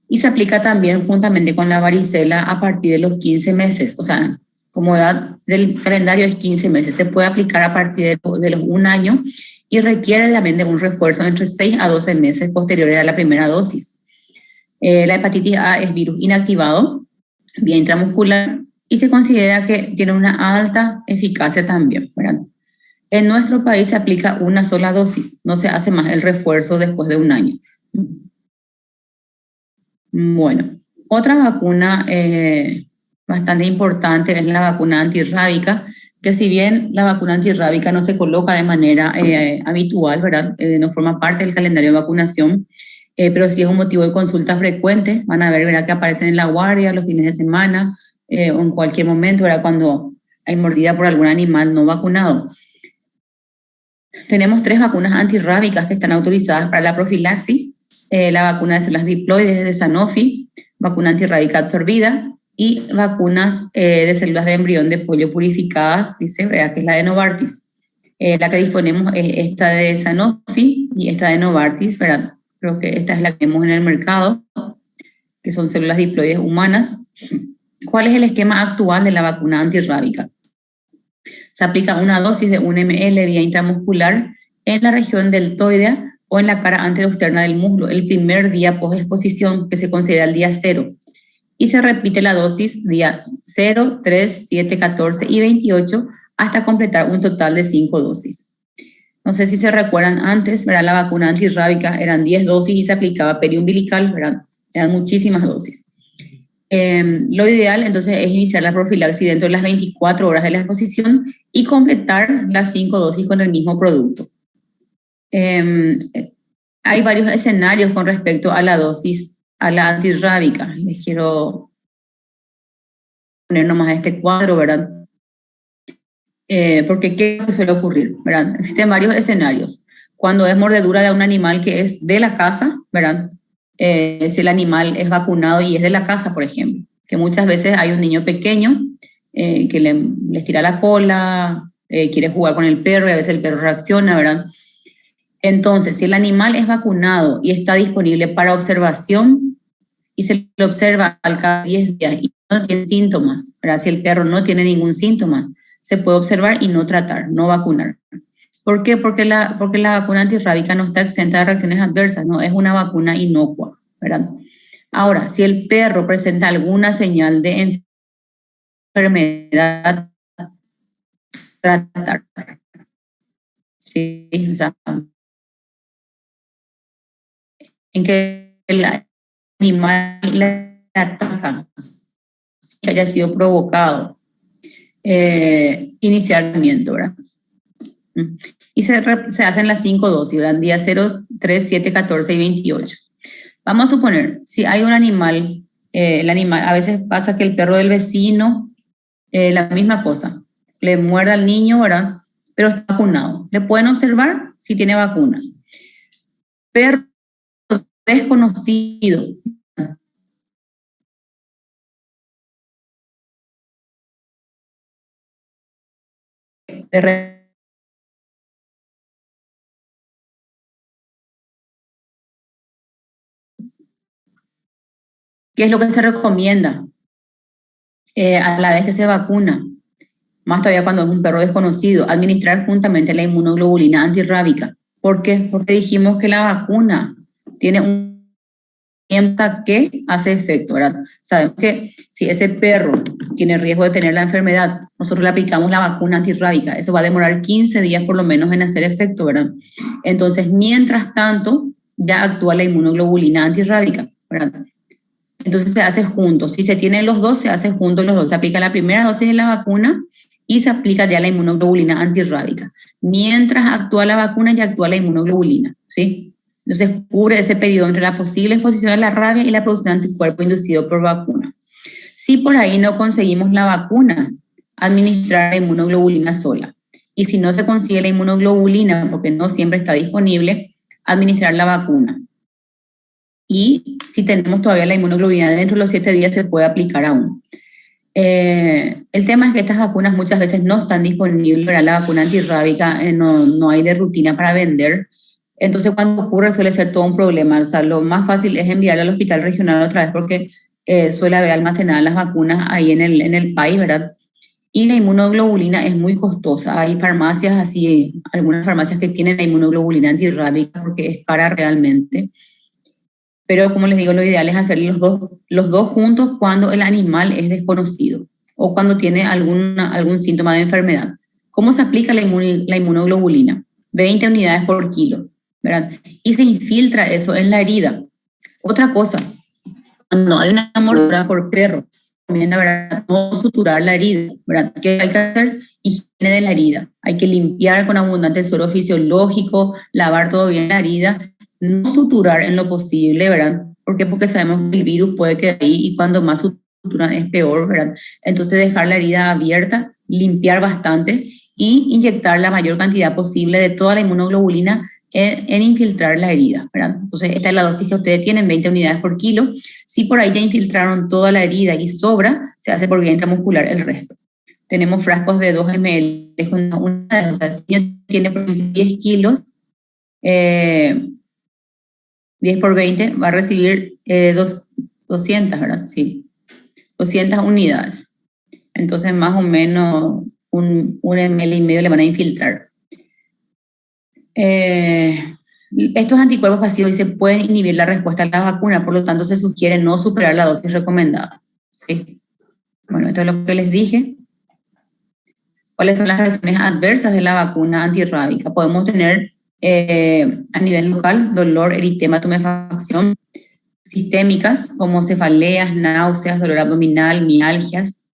y se aplica también juntamente con la varicela a partir de los 15 meses. O sea, como edad del calendario es 15 meses. Se puede aplicar a partir de los 1 año y requiere también de un refuerzo entre 6 a 12 meses posteriores a la primera dosis. La hepatitis A es virus inactivado, vía intramuscular, y se considera que tiene una alta eficacia también, ¿verdad? En nuestro país se aplica una sola dosis, no se hace más el refuerzo después de 1 año. Bueno, otra vacuna bastante importante es la vacuna antirrábica, que si bien la vacuna antirrábica no se coloca de manera habitual, ¿verdad? No forma parte del calendario de vacunación, pero sí es un motivo de consulta frecuente. Van a ver, ¿verdad?, que aparecen en la guardia los fines de semana, o en cualquier momento, ¿verdad?, cuando hay mordida por algún animal no vacunado. Tenemos 3 vacunas antirrábicas que están autorizadas para la profilaxis: la vacuna de células diploides de Sanofi, vacuna antirrábica absorbida, y vacunas de células de embrión de pollo purificadas, dice, ¿verdad?, que es la de Novartis. La que disponemos es esta de Sanofi y esta de Novartis, ¿verdad? Creo que esta es la que tenemos en el mercado, que son células diploides humanas. ¿Cuál es el esquema actual de la vacuna antirrábica? Se aplica una dosis de 1 ml vía intramuscular en la región deltoidea o en la cara anteroexterna del muslo el primer día post-exposición, que se considera el día 0. Y se repite la dosis día 0, 3, 7, 14 y 28 hasta completar un total de 5 dosis. No sé si se recuerdan antes, ¿verdad?, la vacuna antirrábica eran 10 dosis y se aplicaba periumbilical, ¿verdad? Eran muchísimas dosis. Lo ideal entonces es iniciar la profilaxis dentro de las 24 horas de la exposición y completar las 5 dosis con el mismo producto. Hay varios escenarios con respecto a la dosis, a la antirrábica. Les quiero poner nomás este cuadro, ¿verdad? Porque ¿qué suele ocurrir? ¿Verdad? Existen varios escenarios. Cuando es mordedura de un animal que es de la casa, ¿verdad? Si el animal es vacunado y es de la casa, por ejemplo, que muchas veces hay un niño pequeño que les tira la cola, quiere jugar con el perro y a veces el perro reacciona, ¿verdad? Entonces, si el animal es vacunado y está disponible para observación y se le observa al cabo de 10 días y no tiene síntomas, ¿verdad? Si el perro no tiene ningún síntoma, se puede observar y no tratar, no vacunar. ¿Por qué? Porque la vacuna antirrábica no está exenta de reacciones adversas, no es una vacuna inocua, ¿verdad? Ahora, si el perro presenta alguna señal de enfermedad, tratar. Sí, o sea, en que el animal le ataca, que haya sido provocado, iniciar el tratamiento, ¿verdad? Y se hacen las 5 dosis, ¿verdad? Día 0, 3, 7, 14 y 28. Vamos a suponer, si hay un animal, el animal, a veces pasa que el perro del vecino, la misma cosa, le muerde al niño, ¿verdad? Pero está vacunado. Le pueden observar si tiene vacunas. Perro desconocido. De ¿Qué es lo que se recomienda a la vez que se vacuna? Más todavía cuando es un perro desconocido, administrar juntamente la inmunoglobulina antirrábica. ¿Por qué? Porque dijimos que la vacuna tiene un tiempo que hace efecto, ¿verdad? Sabemos que si ese perro tiene riesgo de tener la enfermedad, nosotros le aplicamos la vacuna antirrábica. Eso va a demorar 15 días por lo menos en hacer efecto, ¿verdad? Entonces, mientras tanto, ya actúa la inmunoglobulina antirrábica, ¿verdad? Entonces se hace juntos. Si se tienen los dos, se hace juntos los dos. Se aplica la primera dosis de la vacuna y se aplica ya la inmunoglobulina antirrábica. Mientras actúa la vacuna, ya actúa la inmunoglobulina, ¿sí? Entonces cubre ese periodo entre la posible exposición a la rabia y la producción de anticuerpo inducido por vacuna. Si por ahí no conseguimos la vacuna, administrar la inmunoglobulina sola. Y si no se consigue la inmunoglobulina, porque no siempre está disponible, administrar la vacuna. Y si tenemos todavía la inmunoglobulina dentro de los 7 días, se puede aplicar aún. El tema es que estas vacunas muchas veces no están disponibles, ¿verdad? La vacuna antirrábica no hay de rutina para vender. Entonces, cuando ocurre suele ser todo un problema. O sea, lo más fácil es enviarla al hospital regional otra vez porque suele haber almacenadas las vacunas ahí en el país, ¿verdad? Y la inmunoglobulina es muy costosa. Hay farmacias así, algunas farmacias que tienen la inmunoglobulina antirrábica porque es cara realmente. Pero como les digo, lo ideal es hacer los dos juntos cuando el animal es desconocido o cuando tiene algún síntoma de enfermedad. ¿Cómo se aplica la inmunoglobulina? 20 unidades por kilo, ¿verdad? Y se infiltra eso en la herida. Otra cosa, cuando hay una mordedura por perro, recomienda, ¿verdad?, no suturar la herida, ¿verdad? ¿Qué hay que hacer? Higiene de la herida. Hay que limpiar con abundante suero fisiológico, lavar todo bien la herida, no suturar en lo posible, ¿verdad? ¿Por qué? Porque sabemos que el virus puede quedar ahí y cuando más suturan es peor, ¿verdad? Entonces dejar la herida abierta, limpiar bastante y inyectar la mayor cantidad posible de toda la inmunoglobulina en infiltrar la herida, ¿verdad? Entonces esta es la dosis que ustedes tienen, 20 unidades por kilo. Si por ahí ya infiltraron toda la herida y sobra, se hace por vía intramuscular el resto. Tenemos frascos de 2 ml con una, o sea, si tiene 10 kilos, 10 por 20 va a recibir 200, ¿verdad? Sí, 200 unidades. Entonces, más o menos un ml y medio le van a infiltrar. Estos anticuerpos pasivos se pueden inhibir la respuesta a la vacuna, por lo tanto, se sugiere no superar la dosis recomendada. ¿Sí? Bueno, esto es lo que les dije. ¿Cuáles son las reacciones adversas de la vacuna antirrábica? Podemos tener a nivel local dolor, eritema, tumefacción, sistémicas como cefaleas, náuseas, dolor abdominal, mialgias,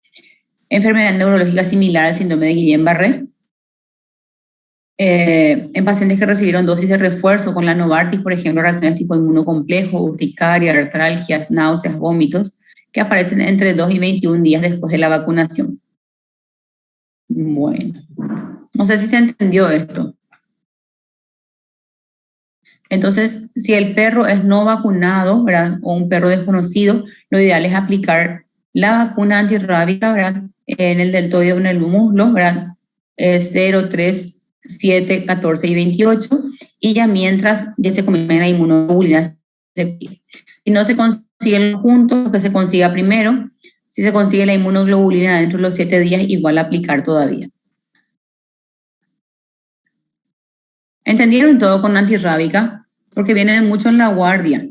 enfermedad neurológica similar al síndrome de Guillain-Barré. En pacientes que recibieron dosis de refuerzo con la Novartis, por ejemplo, reacciones tipo inmunocomplejo, urticaria, artralgias, náuseas, vómitos, que aparecen entre 2 y 21 días después de la vacunación. Bueno, no sé si se entendió esto. Entonces, si el perro es no vacunado, ¿verdad? O un perro desconocido, lo ideal es aplicar la vacuna antirrábica, ¿verdad? En el deltoide o en el muslo, ¿verdad? 0, 3, 7, 14 y 28. Y ya mientras ya se comienza la inmunoglobulina. Si no se consiguen juntos, lo que se consiga primero. Si se consigue la inmunoglobulina dentro de los 7 días, igual aplicar todavía. ¿Entendieron todo con antirrábica? Porque vienen mucho en la guardia.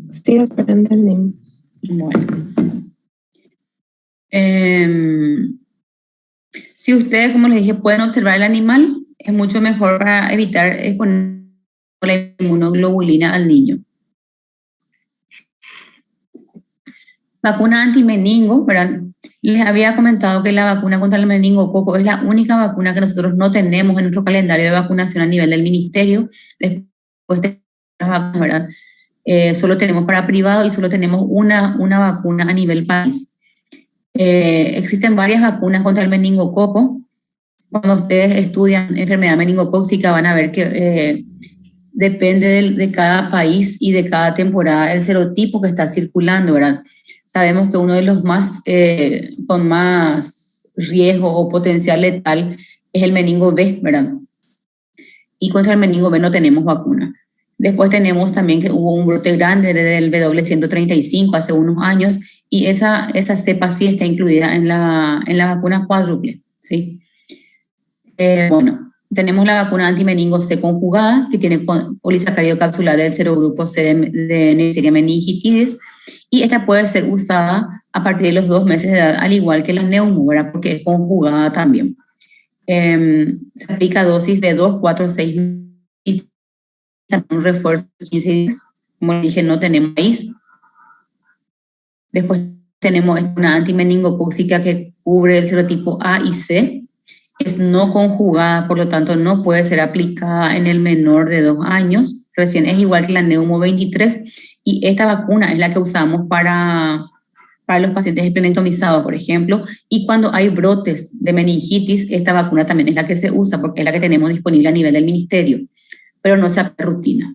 Sí, doctora, entendimos.
Bueno. Si ustedes, como les dije, pueden observar el animal, es mucho mejor para evitar exponer la inmunoglobulina al niño. Vacuna antimeningo, ¿verdad? Les había comentado que la vacuna contra el meningococo es la única vacuna que nosotros no tenemos en nuestro calendario de vacunación a nivel del ministerio. Después de las vacunas, ¿verdad? Solo tenemos para privado y solo tenemos una vacuna a nivel país. Existen varias vacunas contra el meningococo. Cuando ustedes estudian enfermedad meningocócica van a ver que depende de cada país y de cada temporada el serotipo que está circulando, ¿verdad? Sabemos que uno de los más con más riesgo o potencial letal es el meningo B, ¿verdad? Y contra el meningo B no tenemos vacuna. Después tenemos también que hubo un brote grande del W135 hace unos años y esa cepa sí está incluida en la vacuna cuádruple, ¿sí? Bueno, tenemos la vacuna antimeningo C conjugada, que tiene polisacárido capsular del serogrupo C de Neisseria meningitidis, y esta puede ser usada a partir de los 2 meses de edad, al igual que la neumo, ¿verdad? Porque es conjugada también. Se aplica dosis de 2, 4, 6 y también un refuerzo de 15 días. Como les dije, no tenemos país. Después tenemos una antimeningocócica que cubre el serotipo A y C. Es no conjugada, por lo tanto no puede ser aplicada en el menor de 2 años. Recién es igual que la Neumo 23 y esta vacuna es la que usamos para los pacientes esplenectomizados, por ejemplo, y cuando hay brotes de meningitis, esta vacuna también es la que se usa porque es la que tenemos disponible a nivel del ministerio, pero no se aplica rutina.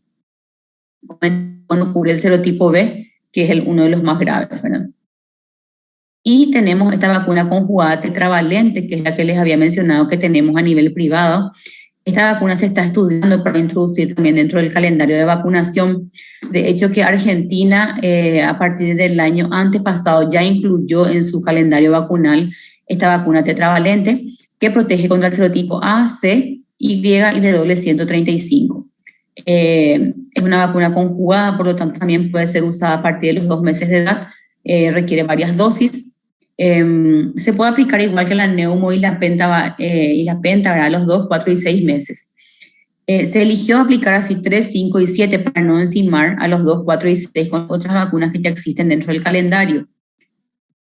Cuando cubre el serotipo B, que es uno de los más graves, ¿verdad? Y tenemos esta vacuna conjugada tetravalente, que es la que les había mencionado que tenemos a nivel privado. Esta vacuna se está estudiando para introducir también dentro del calendario de vacunación. De hecho, que Argentina, a partir del año antepasado, ya incluyó en su calendario vacunal esta vacuna tetravalente, que protege contra el serotipo A, C, Y y W135. Es una vacuna conjugada, por lo tanto, también puede ser usada a partir de los 2 meses de edad. Requiere varias dosis. Se puede aplicar igual que la neumo y la penta, ¿verdad? Los 2, 4 y 6 meses. Se eligió aplicar así 3, 5 y 7 para no encimar a los 2, 4 y 6 con otras vacunas que ya existen dentro del calendario.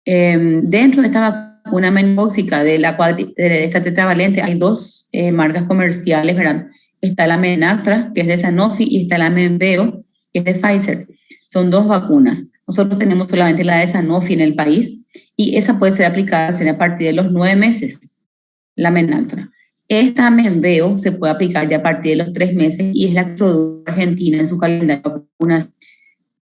Dentro de esta vacuna meningócica de esta tetravalente hay 2 marcas comerciales, ¿verdad? Está la Menactra, que es de Sanofi, y está la Menveo, que es de Pfizer. Son 2 vacunas. Nosotros tenemos solamente la de Sanofi en el país y esa puede ser aplicada a partir de los 9 meses, la Menactra. Esta Menveo se puede aplicar ya a partir de los 3 meses y es la que produce Argentina en su calendario de vacunas.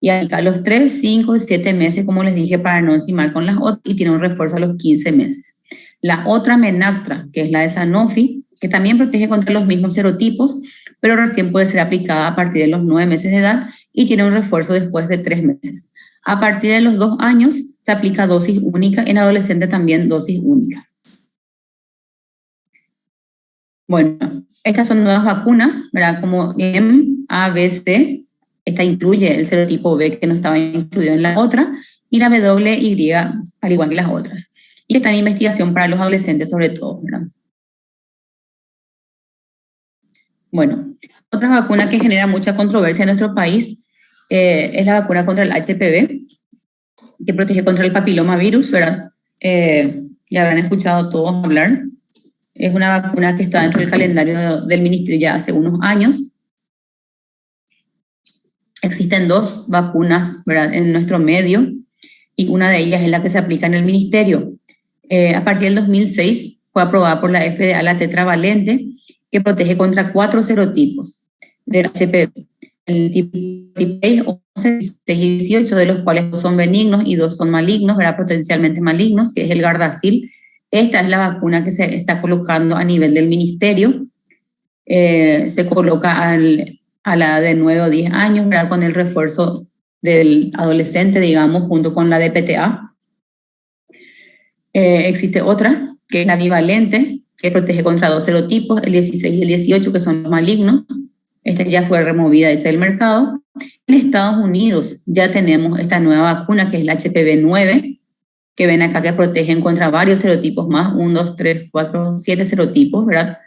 Y aplica los 3, 5 y 7 meses, como les dije, para no encimar con las otras y tiene un refuerzo a los 15 meses. La otra Menactra, que es la de Sanofi, que también protege contra los mismos serotipos, pero recién puede ser aplicada a partir de los 9 meses de edad y tiene un refuerzo después de 3 meses. A partir de los 2 años se aplica dosis única, en adolescente también dosis única. Bueno, estas son nuevas vacunas, ¿verdad? Como MABC, esta incluye el serotipo B que no estaba incluido en la otra, y la WY, al igual que las otras. Y está en investigación para los adolescentes sobre todo, ¿verdad? Bueno, otra vacuna que genera mucha controversia en nuestro país es la vacuna contra el HPV, que protege contra el papilomavirus, ¿verdad? Ya habrán escuchado todos hablar. Es una vacuna que está dentro del calendario del ministerio ya hace unos años. Existen 2 vacunas, ¿verdad?, en nuestro medio y una de ellas es la que se aplica en el ministerio. A partir del 2006 fue aprobada por la FDA la tetravalente, que protege contra 4 serotipos del HPV. El tipo 6, 11, 16 y 18, de los cuales 2 son benignos y 2 son malignos, ¿verdad? Potencialmente malignos, que es el Gardasil. Esta es la vacuna que se está colocando a nivel del ministerio. Se coloca a la edad de 9 o 10 años, ¿verdad? Con el refuerzo del adolescente, digamos, junto con la DPTA. Existe otra, que es la bivalente, que protege contra 2 serotipos, el 16 y el 18, que son los malignos. Esta ya fue removida del mercado. En Estados Unidos ya tenemos esta nueva vacuna, que es la HPV-9, que ven acá que protegen contra varios serotipos más, 1, 2, 3, 4, 7 serotipos, ¿verdad?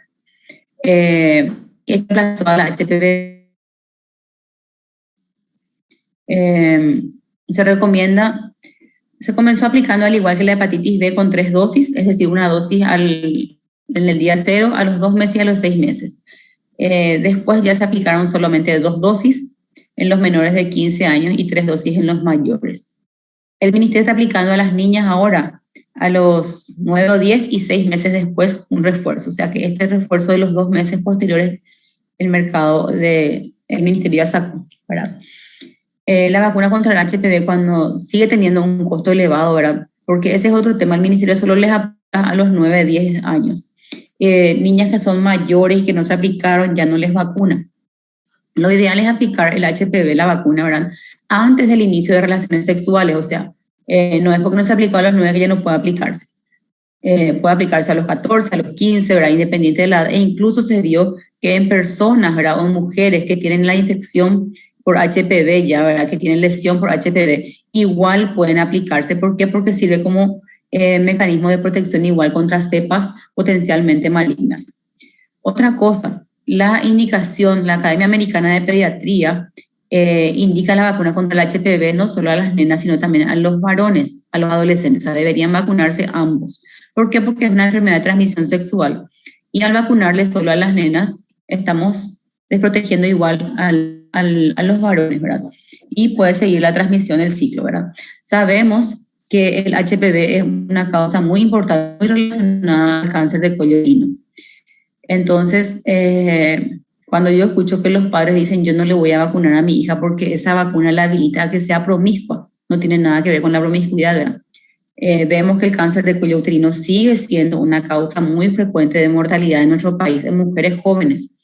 Que reemplazó a la HPV. Se comenzó aplicando al igual que la hepatitis B con 3 dosis, es decir, una dosis en el día 0, a los 2 meses y a los 6 meses. Después ya se aplicaron solamente 2 dosis en los menores de 15 años y 3 dosis en los mayores. El ministerio está aplicando a las niñas ahora, a los 9 o 10 y 6 meses después, un refuerzo. O sea que este refuerzo de los 2 meses posteriores, el ministerio ya sacó, ¿verdad? La vacuna contra el HPV cuando sigue teniendo un costo elevado, ¿verdad? Porque ese es otro tema, el ministerio solo les aplica a los 9, 10 años. Niñas que son mayores y que no se aplicaron ya no les vacuna. Lo ideal es aplicar el HPV, la vacuna, ¿verdad? Antes del inicio de relaciones sexuales, o sea, no es porque no se aplicó a los 9 que ya no puede aplicarse. Puede aplicarse a los 14, a los 15, ¿verdad? Independiente de la edad. E incluso se vio que en personas, ¿verdad? O mujeres que tienen la infección por HPV ya, ¿verdad? Que tienen lesión por HPV, igual pueden aplicarse. ¿Por qué? Porque sirve como mecanismo de protección igual contra cepas potencialmente malignas. Otra cosa, la indicación, la Academia Americana de Pediatría indica la vacuna contra el HPV no solo a las nenas, sino también a los varones, a los adolescentes. O sea, deberían vacunarse ambos. ¿Por qué? Porque es una enfermedad de transmisión sexual. Y al vacunarle solo a las nenas, estamos desprotegiendo igual a los varones, ¿verdad? Y puede seguir la transmisión del ciclo, ¿verdad? Sabemos que el HPV es una causa muy importante, muy relacionada al cáncer de cuello uterino. Entonces, cuando yo escucho que los padres dicen yo no le voy a vacunar a mi hija porque esa vacuna la habilita a que sea promiscua, no tiene nada que ver con la promiscuidad, ¿verdad? Vemos que el cáncer de cuello uterino sigue siendo una causa muy frecuente de mortalidad en nuestro país en mujeres jóvenes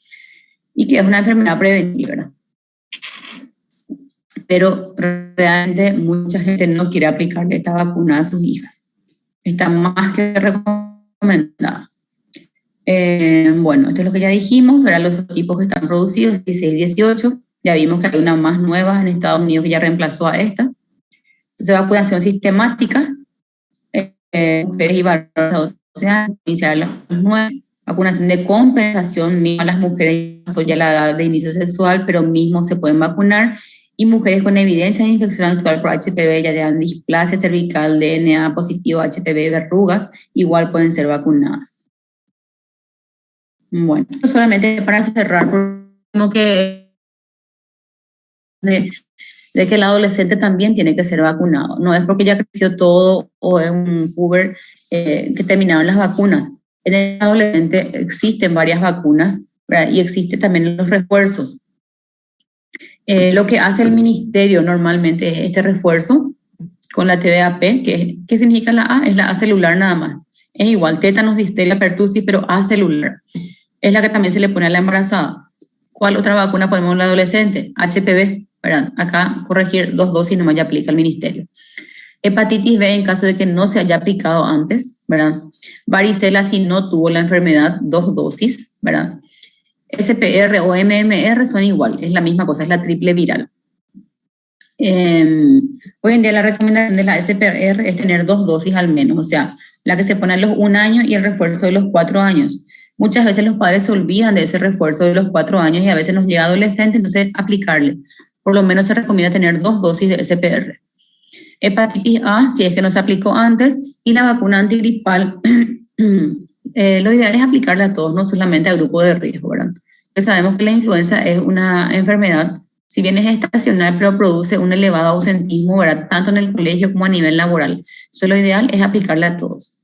y que es una enfermedad prevenible, ¿verdad? Pero realmente mucha gente no quiere aplicarle esta vacuna a sus hijas. Está más que recomendada. Bueno, esto es lo que ya dijimos, ¿verdad? Los tipos que están producidos, 16 y 18. Ya vimos que hay una más nueva en Estados Unidos que ya reemplazó a esta. Entonces, vacunación sistemática, mujeres y varones de 12 años, iniciar a los 9. Vacunación de compensación, mismo a las mujeres ya la edad de inicio sexual, pero mismo se pueden vacunar. Y mujeres con evidencia de infección actual por HPV, ya de displasia cervical, DNA positivo, HPV, verrugas, igual pueden ser vacunadas. Bueno, solamente para cerrar, como que de que el adolescente también tiene que ser vacunado. No es porque ya creció todo o es un puber que terminaron las vacunas. En el adolescente existen varias vacunas, ¿verdad? Y existen también los refuerzos. Lo que hace el ministerio normalmente es este refuerzo con la TDAP, ¿qué significa la A? Es la A celular nada más. Es igual, tétanos, difteria, pertussis, pero A celular. Es la que también se le pone a la embarazada. ¿Cuál otra vacuna ponemos al adolescente? HPV, ¿verdad? Acá corregir 2 dosis nomás ya aplica el ministerio. Hepatitis B en caso de que no se haya aplicado antes, ¿verdad? Varicela si no tuvo la enfermedad, 2 dosis, ¿verdad? SPR o MMR son igual, es la misma cosa, es la triple viral. Hoy en día la recomendación de la SPR es tener 2 dosis al menos, o sea, la que se pone a los 1 año y el refuerzo de los 4 años. Muchas veces los padres se olvidan de ese refuerzo de los 4 años y a veces nos llega adolescente, entonces aplicarle. Por lo menos se recomienda tener 2 dosis de SPR. Hepatitis A, si es que no se aplicó antes, y la vacuna antigripal, lo ideal es aplicarla a todos, no solamente a grupos de riesgo, ¿verdad? Pues sabemos que la influenza es una enfermedad, si bien es estacional, pero produce un elevado ausentismo, ¿verdad? Tanto en el colegio como a nivel laboral. Entonces lo ideal es aplicarla a todos.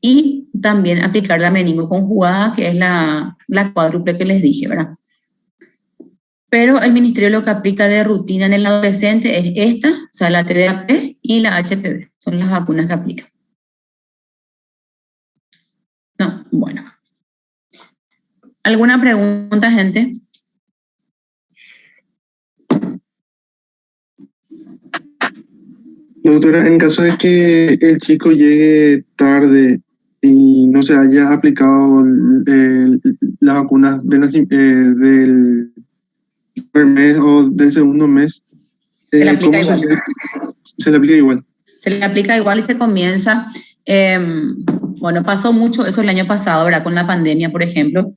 y también aplicar la meningoconjugada, que es la cuádruple que les dije, ¿verdad? Pero el ministerio lo que aplica de rutina en el adolescente es esta, o sea, la TDAP y la HPV, son las vacunas que aplican. No, bueno. ¿Alguna pregunta, gente?
Doctora, en caso de que el chico llegue tarde y no se haya aplicado la vacuna del primer mes o del segundo mes,
Se le aplica igual.
Se le aplica igual.
Se le aplica igual y se comienza. Bueno, pasó mucho eso el año pasado, ¿verdad? Con la pandemia, por ejemplo,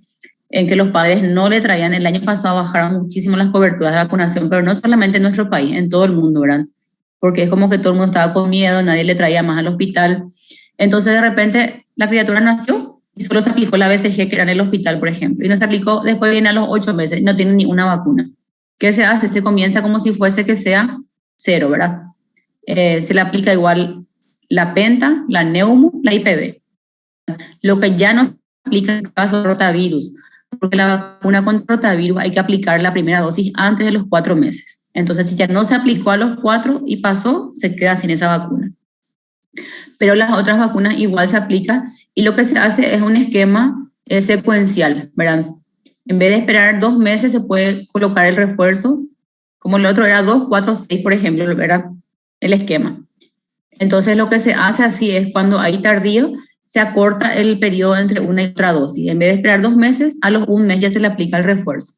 en que los padres no le traían. El año pasado bajaron muchísimo las coberturas de vacunación, pero no solamente en nuestro país, en todo el mundo, ¿verdad? Porque es como que todo el mundo estaba con miedo, nadie le traía más al hospital. Entonces, de repente, la criatura nació y solo se aplicó la BCG, que era en el hospital, por ejemplo, y no se aplicó, después viene a los 8 meses y no tiene ni una vacuna. ¿Qué se hace? Se comienza como si fuese que sea cero, ¿verdad? Se le aplica igual la penta, la neumo, la IPV. Lo que ya no se aplica en el caso de rotavirus, porque la vacuna contra rotavirus hay que aplicar la primera dosis antes de los 4 meses. Entonces, si ya no se aplicó a los 4 y pasó, se queda sin esa vacuna. Pero las otras vacunas igual se aplican y lo que se hace es un esquema secuencial, ¿verdad? En vez de esperar 2 meses, se puede colocar el refuerzo, como el otro era 2, 4, 6, por ejemplo, era el esquema. Entonces, lo que se hace así es cuando hay tardío, se acorta el periodo entre una y otra dosis. En vez de esperar 2 meses, a los 1 mes ya se le aplica el refuerzo.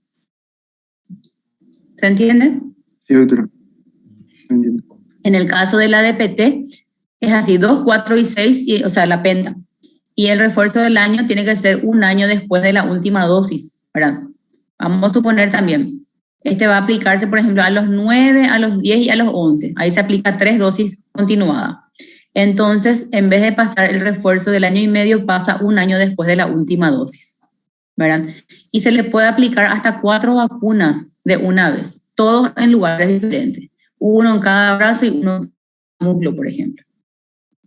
¿Se entiende?
Sí, doctora. Entiendo.
En el caso de la DPT, es así, 2, 4 y 6, o sea, la penta. Y el refuerzo del año tiene que ser 1 año después de la última dosis, ¿verdad? Vamos a suponer también, este va a aplicarse, por ejemplo, a los 9, a los 10 y a los 11. Ahí se aplica 3 dosis continuadas. Entonces, en vez de pasar el refuerzo del año y medio, pasa 1 año después de la última dosis, ¿verdad? Y se le puede aplicar hasta 4 vacunas de una vez, todos en lugares diferentes. 1 en cada brazo y 1 en cada muslo, por ejemplo.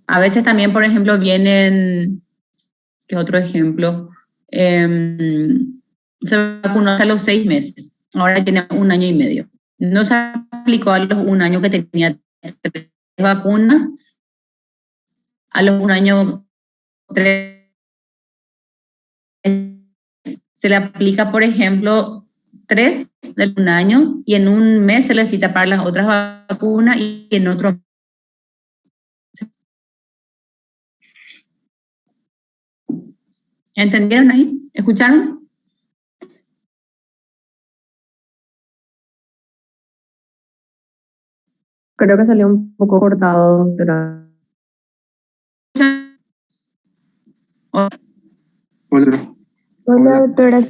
A veces también, por ejemplo, vienen, ¿qué otro ejemplo? Se vacunó hasta los 6 meses, ahora tiene 1 año y medio. No se aplicó a los 1 año que tenía 3 vacunas, a los 1 año 3 se le aplica, por ejemplo, 3 de 1 año y en 1 mes se le cita para las otras vacunas y en otro. ¿Entendieron ahí? ¿Escucharon?
Creo que salió un poco cortado, doctora.
Hola.
Hola, doctora.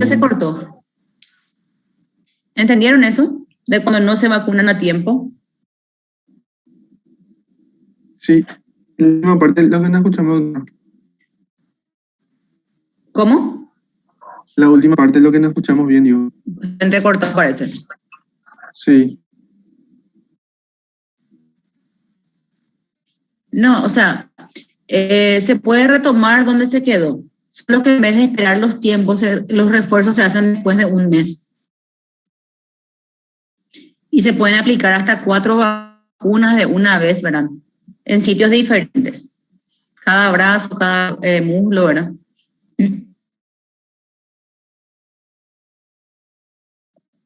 ¿Qué se cortó? ¿Entendieron eso? De cuando no se vacunan a tiempo.
Sí, la última parte es lo que no escuchamos, doctora.
¿Cómo?
La última parte es lo que no escuchamos bien, digo.
Entrecortó, parece.
Sí.
No, o sea, se puede retomar donde se quedó. Solo que en vez de esperar los tiempos, los refuerzos se hacen después de 1 mes. Y se pueden aplicar hasta 4 vacunas de una vez, ¿verdad? En sitios diferentes. Cada brazo, cada muslo, ¿verdad?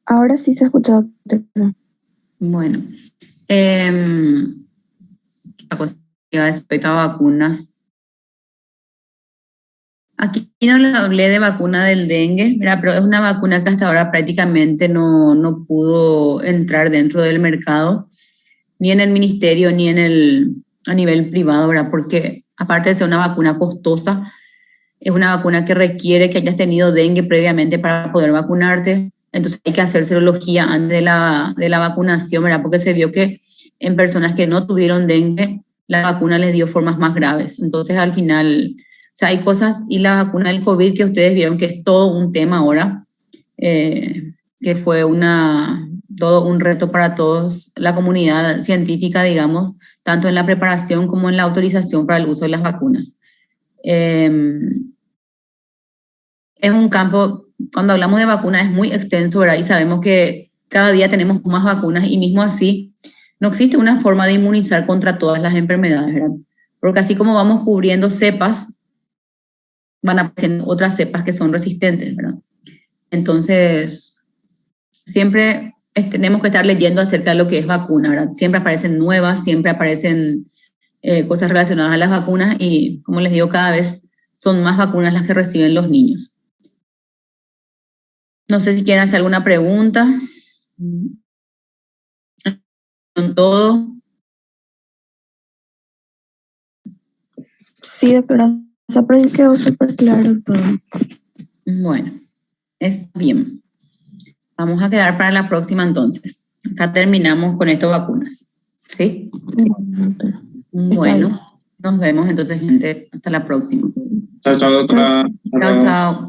Ahora sí se escucha, doctora.
Bueno. La cosa respecto a vacunas. Aquí no le hablé de vacuna del dengue, ¿verdad? Pero es una vacuna que hasta ahora prácticamente no pudo entrar dentro del mercado, ni en el ministerio, ni a nivel privado, ¿verdad? Porque aparte de ser una vacuna costosa, es una vacuna que requiere que hayas tenido dengue previamente para poder vacunarte. Entonces hay que hacer serología antes de la vacunación, ¿verdad? Porque se vio que en personas que no tuvieron dengue, la vacuna les dio formas más graves. Entonces al final, o sea, hay cosas, y la vacuna del COVID que ustedes vieron que es todo un tema ahora, que fue todo un reto para todos, la comunidad científica, digamos, tanto en la preparación como en la autorización para el uso de las vacunas. Es un campo, cuando hablamos de vacunas, es muy extenso, ¿verdad? Y sabemos que cada día tenemos más vacunas y mismo así no existe una forma de inmunizar contra todas las enfermedades, ¿verdad? Porque así como vamos cubriendo cepas, van apareciendo otras cepas que son resistentes, ¿verdad? Entonces, siempre tenemos que estar leyendo acerca de lo que es vacuna, ¿verdad? Siempre aparecen nuevas, siempre aparecen cosas relacionadas a las vacunas y, como les digo, cada vez son más vacunas las que reciben los niños. No sé si quieren hacer alguna pregunta. ¿Con todo?
Sí, doctora, esa parte quedó súper claro todo.
Bueno, está bien. Vamos a quedar para la próxima entonces. Acá terminamos con estas vacunas. ¿Sí?
Bueno, doctora.
Bueno, nos vemos entonces, gente. Hasta la próxima.
Chao, chao, doctora.
Chao, chao.